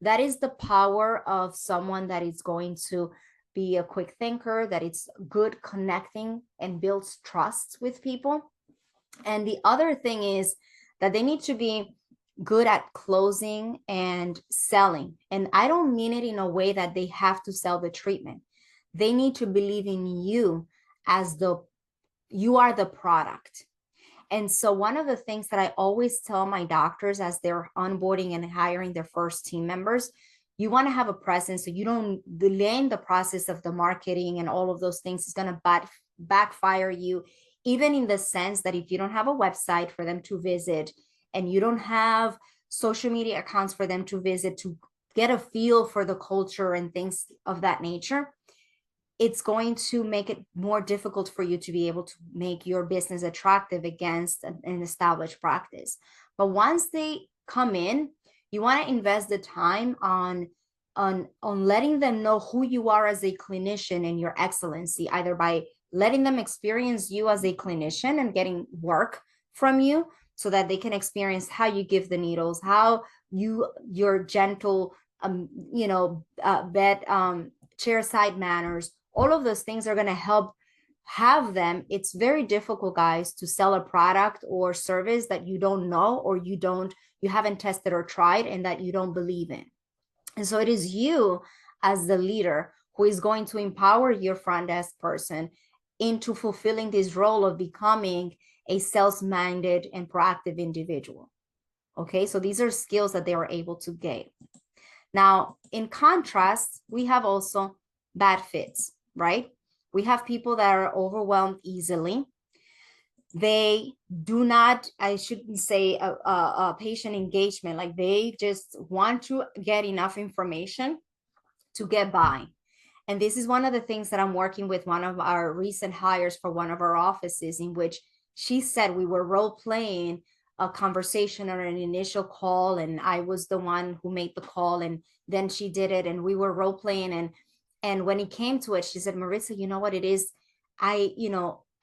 That is the power of someone that is going to be a quick thinker, that it's good connecting and builds trust with people. And the other thing is that they need to be good at closing and selling. And I don't mean it in a way that they have to sell the treatment. They need to believe in you as you are the product. And so one of the things that I always tell my doctors as they're onboarding and hiring their first team members, you want to have a presence so you don't delay in the process of the marketing and all of those things. Is going to backfire you, even in the sense that if you don't have a website for them to visit, and you don't have social media accounts for them to visit to get a feel for the culture and things of that nature, it's going to make it more difficult for you to be able to make your business attractive against an established practice. But once they come in, you want to invest the time on letting them know who you are as a clinician and your excellency, either by letting them experience you as a clinician and getting work from you so that they can experience how you give the needles, how your gentle, bed, chairside manners. All of those things are going to help have them. It's very difficult, guys, to sell a product or service that you don't know, or you haven't tested or tried, and that you don't believe in. And so it is you as the leader who is going to empower your front desk person into fulfilling this role of becoming a sales-minded and proactive individual. Okay, so these are skills that they were able to gain. Now, in contrast, we have also bad fits, right? We have people that are overwhelmed easily. They do not, I shouldn't say a patient engagement, like they just want to get enough information to get by. And this is one of the things that I'm working with one of our recent hires for one of our offices, in which she said we were role playing a conversation or an initial call, and I was the one who made the call, and then she did it, and we were role playing. And when it came to it, she said, Maritza, you know what it is? I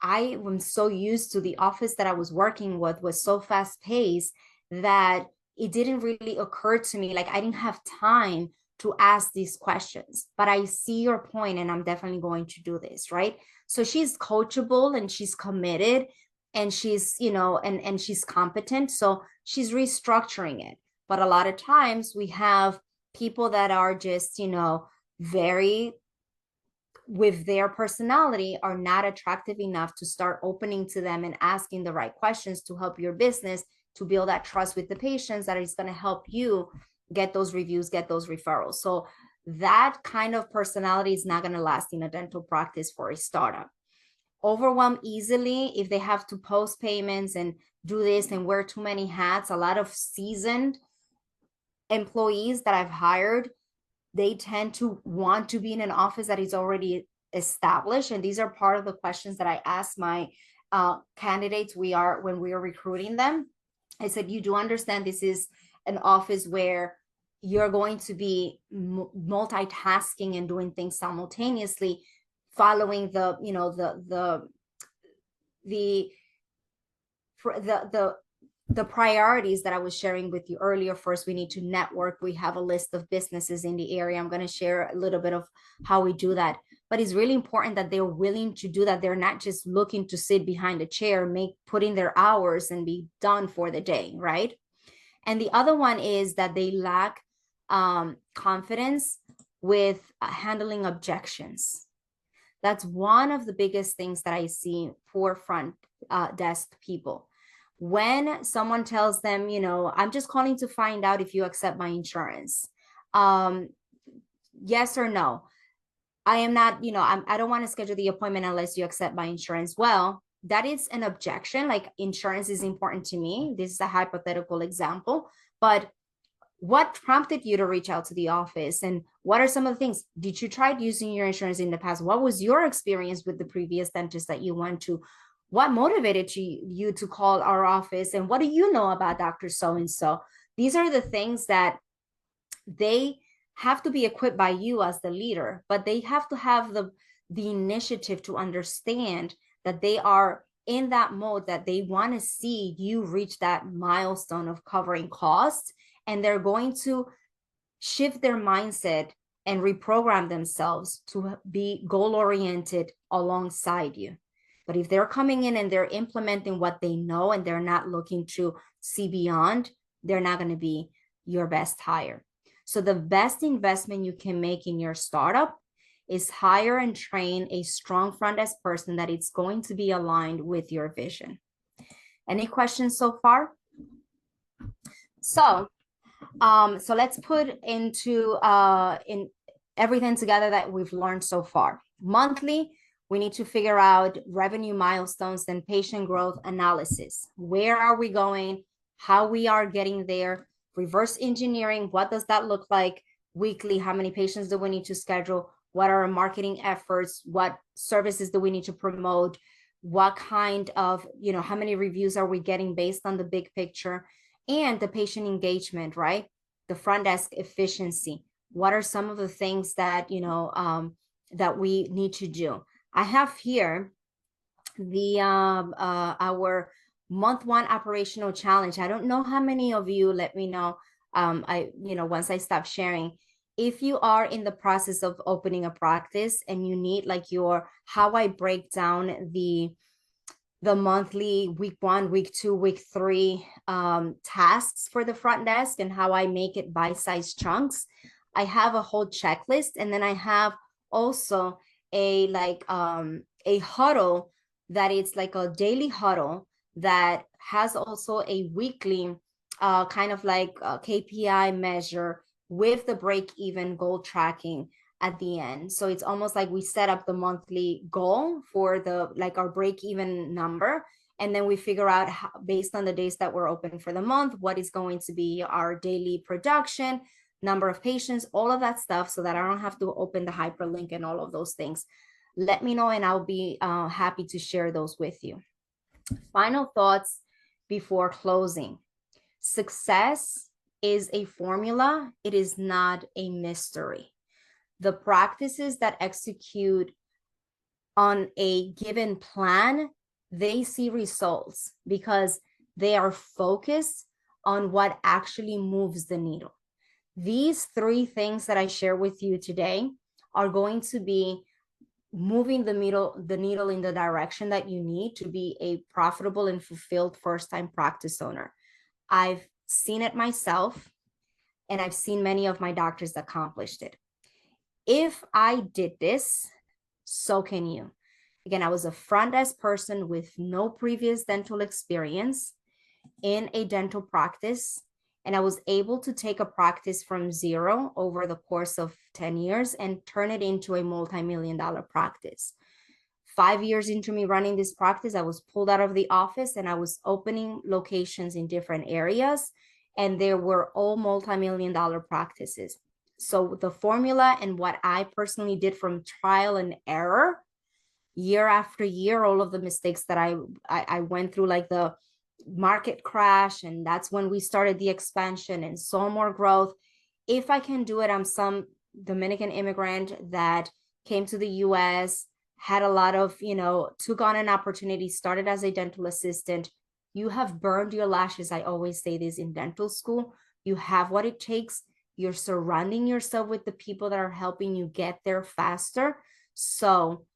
am so used to the office that I was working with was so fast paced that it didn't really occur to me. Like I didn't have time to ask these questions, but I see your point, and I'm definitely going to do this, right? So she's coachable, and she's committed, and she's, and she's competent. So she's restructuring it. But a lot of times we have people that are just, very, with their personality, are not attractive enough to start opening to them and asking the right questions to help your business, to build that trust with the patients that is going to help you get those reviews, get those referrals. So that kind of personality is not going to last in a dental practice for a startup. Overwhelmed easily, if they have to post payments and do this and wear too many hats. A lot of seasoned employees that I've hired, they tend to want to be in an office that is already established. And these are part of the questions that I ask my candidates when we are recruiting them. I said, you do understand this is an office where you're going to be multitasking and doing things simultaneously, following the the priorities that I was sharing with you earlier. First, we need to network. We have a list of businesses in the area. I'm going to share a little bit of how we do that. But it's really important that they're willing to do that. They're not just looking to sit behind a chair, put in their hours and be done for the day, right? And the other one is that they lack confidence with handling objections. That's one of the biggest things that I see for front desk people. When someone tells them, I'm just calling to find out if you accept my insurance. Yes or no. I am not, I don't want to schedule the appointment unless you accept my insurance. Well, that is an objection. Like, insurance is important to me. This is a hypothetical example, but what prompted you to reach out to the office, and what are some of the things? Did you try using your insurance in the past? What was your experience with the previous dentist that you went to? What motivated you to call our office, and what do you know about Dr. So and so? These are the things that they have to be equipped by you as the leader, but they have to have the initiative to understand that they are in that mode, that they want to see you reach that milestone of covering costs, and they're going to shift their mindset and reprogram themselves to be goal oriented alongside you. But if they're coming in and they're implementing what they know and they're not looking to see beyond, they're not going to be your best hire. So the best investment you can make in your startup is hire and train a strong front desk person that it's going to be aligned with your vision. Any questions so far? So let's put into in everything together that we've learned so far. Monthly, we need to figure out revenue milestones and patient growth analysis. Where are we going? How we are getting there? Reverse engineering, what does that look like? Weekly, how many patients do we need to schedule? What are our marketing efforts? What services do we need to promote? What kind of, how many reviews are we getting based on the big picture? And the patient engagement, right? The front desk efficiency. What are some of the things that, that we need to do? I have here the our month one operational challenge. I don't know how many of you, let me know. Once I stop sharing, if you are in the process of opening a practice and you need like how I break down the monthly week 1, week 2, week 3 tasks for the front desk, and how I make it bite-sized chunks. I have a whole checklist, and then I have also a huddle that it's like a daily huddle that has also a weekly kind of like a KPI measure with the break-even goal tracking at the end. So it's almost like we set up the monthly goal for our break-even number, and then we figure out how, based on the days that we're open for the month, what is going to be our daily production, number of patients, all of that stuff, so that I don't have to open the hyperlink and all of those things. Let me know and I'll be happy to share those with you. Final thoughts before closing. Success is a formula. It is not a mystery. The practices that execute on a given plan, they see results because they are focused on what actually moves the needle. These 3 things that I share with you today are going to be moving the needle in the direction that you need to be a profitable and fulfilled first-time practice owner. I've seen it myself, and I've seen many of my doctors accomplished it. If I did this, so can you. Again, I was a front desk person with no previous dental experience in a dental practice, and I was able to take a practice from zero over the course of 10 years and turn it into a multi-million-dollar practice. 5 years into me running this practice, I was pulled out of the office and I was opening locations in different areas, and they were all multi-million-dollar practices. So the formula and what I personally did from trial and error, year after year, all of the mistakes that I went through, like the market crash, and that's when we started the expansion and saw more growth. If I can do it, I'm some Dominican immigrant that came to the US, had a lot of, took on an opportunity, started as a dental assistant, You have burned your lashes. I always say this in dental school. You have what it takes. You're surrounding yourself with the people that are helping you get there faster. So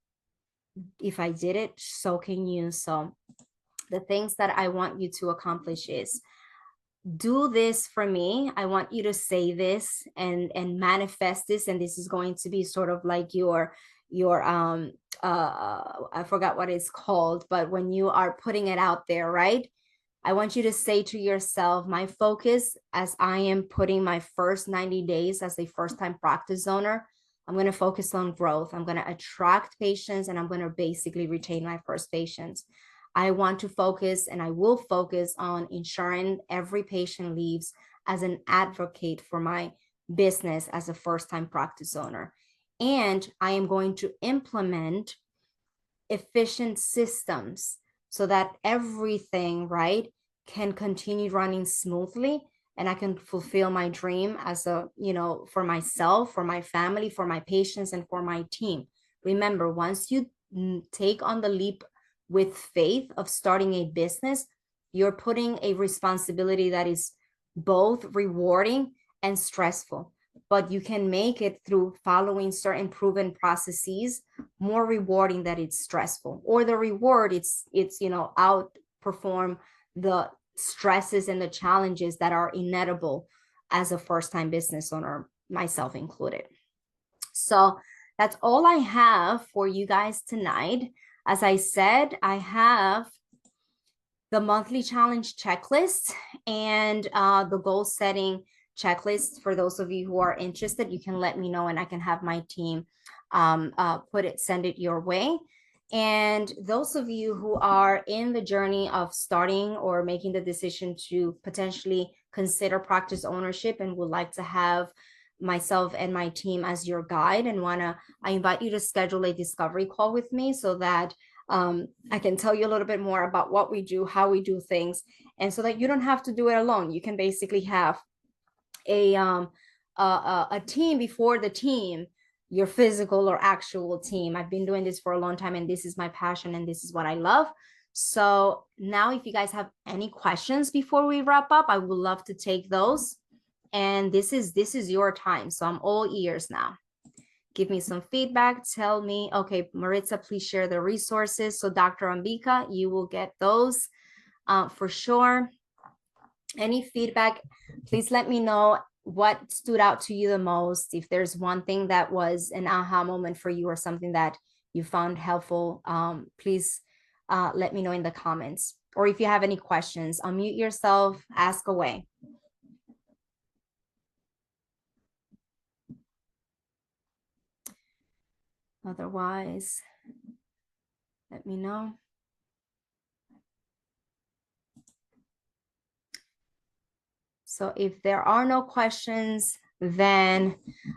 if I did it, so can you. So the things that I want you to accomplish is do this for me. I want you to say this and manifest this, and this is going to be sort of like your I forgot what it's called, but when you are putting it out there, right? I want you to say to yourself, my focus as I am putting my first 90 days as a first time practice owner, I'm going to focus on growth. I'm going to attract patients and I'm going to basically retain my first patients. I want to focus and I will focus on ensuring every patient leaves as an advocate for my business as a first time practice owner. And I am going to implement efficient systems so that everything, right, can continue running smoothly and I can fulfill my dream as a, for myself, for my family, for my patients, and for my team. Remember, once you take on the leap with faith of starting a business, you're putting a responsibility that is both rewarding and stressful, but you can make it through following certain proven processes more rewarding that it's stressful, or the reward it's outperform the stresses and the challenges that are inevitable as a first-time business owner, myself included. So that's all I have for you guys tonight. As I said, I have the monthly challenge checklist and the goal setting checklist. For those of you who are interested, you can let me know and I can have my team send it your way. And those of you who are in the journey of starting or making the decision to potentially consider practice ownership and would like to have myself and my team as your guide and I invite you to schedule a discovery call with me so that I can tell you a little bit more about what we do, how we do things, and so that you don't have to do it alone. You can basically have a team before the team, your physical or actual team. I've been doing this for a long time and this is my passion and this is what I love. So now if you guys have any questions before we wrap up, I would love to take those. And this is your time. So I'm all ears now. Give me some feedback. Tell me, okay, Maritza, please share the resources. So Dr. Ambika, you will get those for sure. Any feedback, please let me know what stood out to you the most. If there's one thing that was an aha moment for you or something that you found helpful, please let me know in the comments. Or if you have any questions, unmute yourself, ask away. Otherwise, let me know. So if there are no questions, then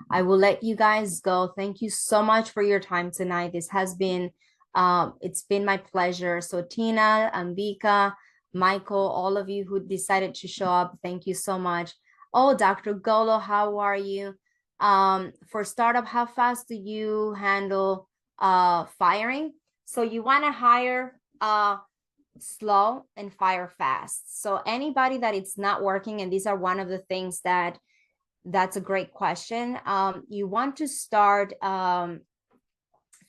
I will let you guys go. Thank you so much for your time tonight. This has been, it's been my pleasure. So Tina, Ambika, Michael, all of you who decided to show up, thank you so much. Oh, Dr. Golo, how are you? For startup, how fast do you handle firing? So you want to hire slow and fire fast. So anybody that it's not working, and these are one of the things that's a great question. You want to start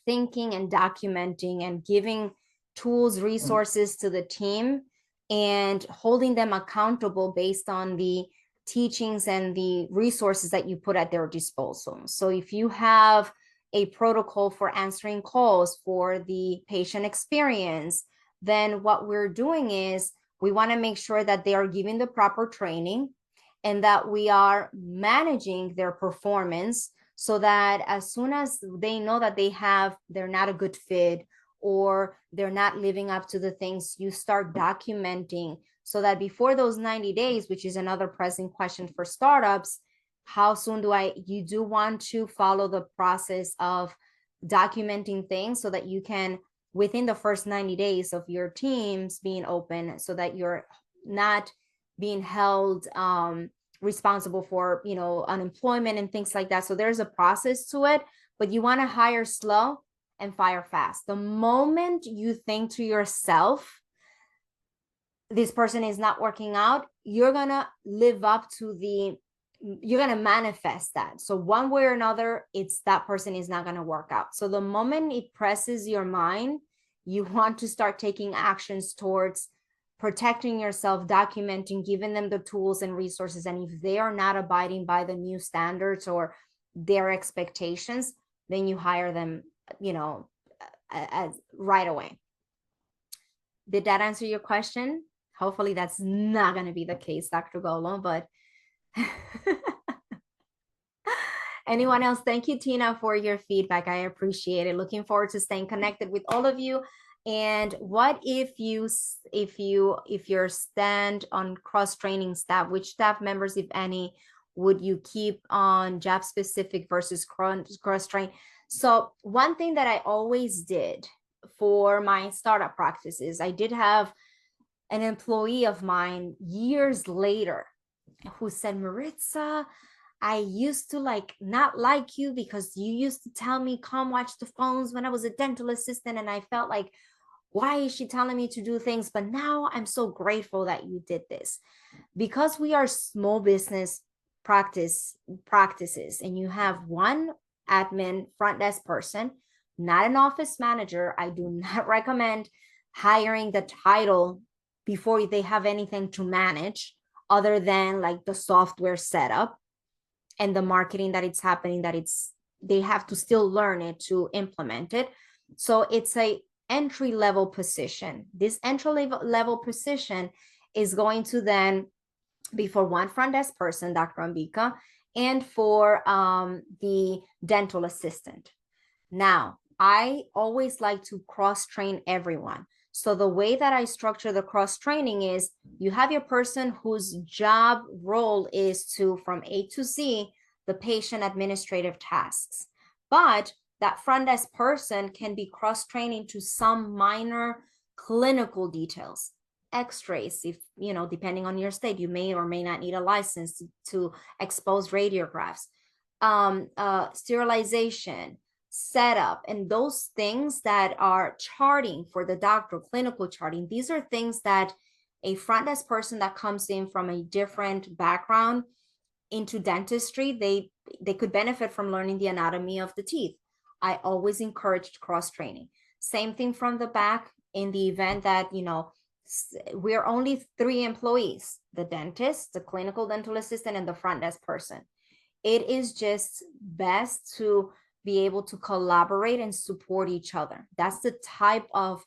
thinking and documenting and giving tools, resources to the team and holding them accountable based on the teachings and the resources that you put at their disposal. So if you have a protocol for answering calls for the patient experience, then what we're doing is we want to make sure that they are giving the proper training and that we are managing their performance so that as soon as they know that they're not a good fit or they're not living up to the things, you start documenting so that before those 90 days, which is another pressing question for startups, how soon you do want to follow the process of documenting things so that you can, within the first 90 days of your teams being open, so that you're not being held responsible for, unemployment and things like that. So there's a process to it, but you want to hire slow and fire fast. The moment you think to yourself, this person is not working out, you're gonna live up to you're gonna manifest that. So one way or another, it's that person is not gonna work out. So the moment it presses your mind, you want to start taking actions towards protecting yourself, documenting, giving them the tools and resources. And if they are not abiding by the new standards or their expectations, then you hire them, as right away. Did that answer your question? Hopefully that's not going to be the case, Dr. Golo, but anyone else? Thank you, Tina, for your feedback. I appreciate it. Looking forward to staying connected with all of you. And what if your stand on cross-training staff, which staff members, if any, would you keep on job specific versus cross-train? So one thing that I always did for my startup practices, I did have an employee of mine years later who said, Maritza, I used to not like you because you used to tell me, come watch the phones when I was a dental assistant. And I felt like, why is she telling me to do things? But now I'm so grateful that you did this. Because we are small business practices, and you have one admin front desk person, not an office manager. I do not recommend hiring the title before they have anything to manage other than like the software setup and the marketing that it's happening, they have to still learn it to implement it. So it's a entry level position. This entry level position is going to then be for one front desk person, Dr. Ambika, and for the dental assistant. Now, I always like to cross-train everyone. So the way that I structure the cross-training is you have your person whose job role is to, from A to Z, the patient administrative tasks. But that front desk person can be cross-training to some minor clinical details. X-rays, if depending on your state, you may or may not need a license to expose radiographs, sterilization, setup, and those things that are charting for the doctor, clinical charting. These are things that a front desk person that comes in from a different background into dentistry, they could benefit from learning the anatomy of the teeth. I always encouraged cross training. Same thing from the back, in the event that we're only 3 employees: the dentist, the clinical dental assistant, and the front desk person. It is just best to be able to collaborate and support each other. That's the type of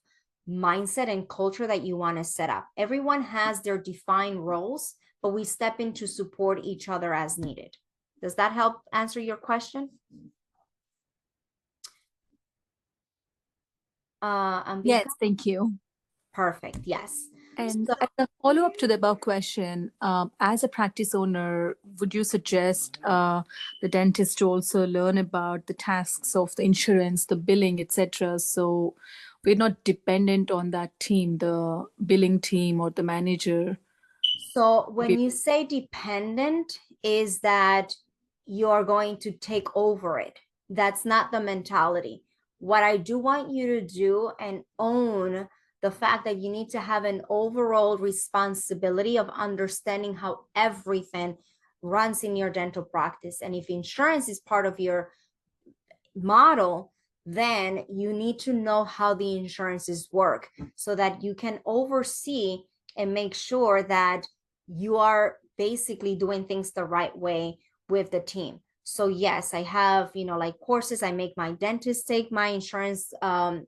mindset and culture that you want to set up. Everyone has their defined roles, but we step in to support each other as needed. Does that help answer your question? Yes, thank you. Perfect. Yes. And So, as a follow-up to the above question, as a practice owner, would you suggest the dentist to also learn about the tasks of the insurance, the billing, etc., so we're not dependent on that team, the billing team or the manager? So when you say dependent, is that you're going to take over it. That's not the mentality. What I do want you to do and own the fact that you need to have an overall responsibility of understanding how everything runs in your dental practice. And if insurance is part of your model, then you need to know how the insurances work so that you can oversee and make sure that you are basically doing things the right way with the team. So yes, I have, like courses. I make my dentist take my insurance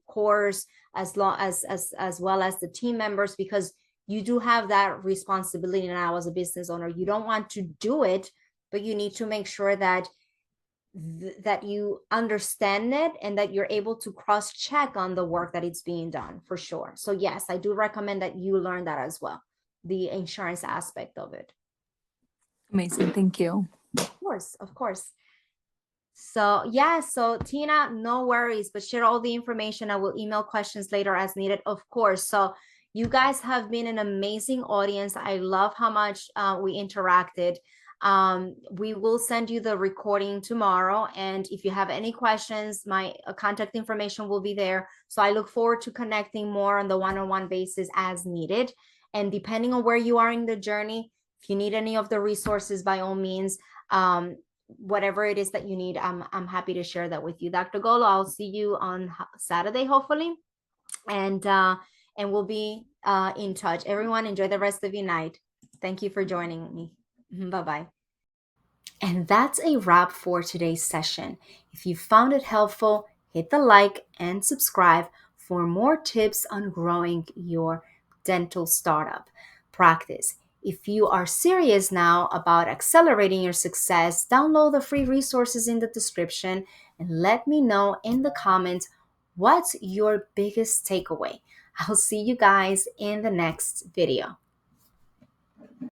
course, as well as the team members, because you do have that responsibility now as a business owner. You don't want to do it, but you need to make sure that that you understand it and that you're able to cross check on the work that it's being done, for sure. So yes, I do recommend that you learn that as well, the insurance aspect of it. Amazing, thank you. Of course, of course. So yeah, so Tina, no worries, but share all the information. I will email questions later as needed, of course. So you guys have been an amazing audience. I love how much we interacted. We will send you the recording tomorrow, and if you have any questions, my contact information will be there. So I look forward to connecting more on the one-on-one basis as needed. And depending on where you are in the journey, if you need any of the resources, by all means, um, whatever it is that you need, I'm happy to share that with you. Dr. Golo, I'll see you on Saturday, hopefully, and we'll be in touch. Everyone, enjoy the rest of your night. Thank you for joining me. Bye bye. And that's a wrap for today's session. If you found it helpful, hit the like and subscribe for more tips on growing your dental startup practice. If you are serious now about accelerating your success, download the free resources in the description and let me know in the comments what's your biggest takeaway. I'll see you guys in the next video.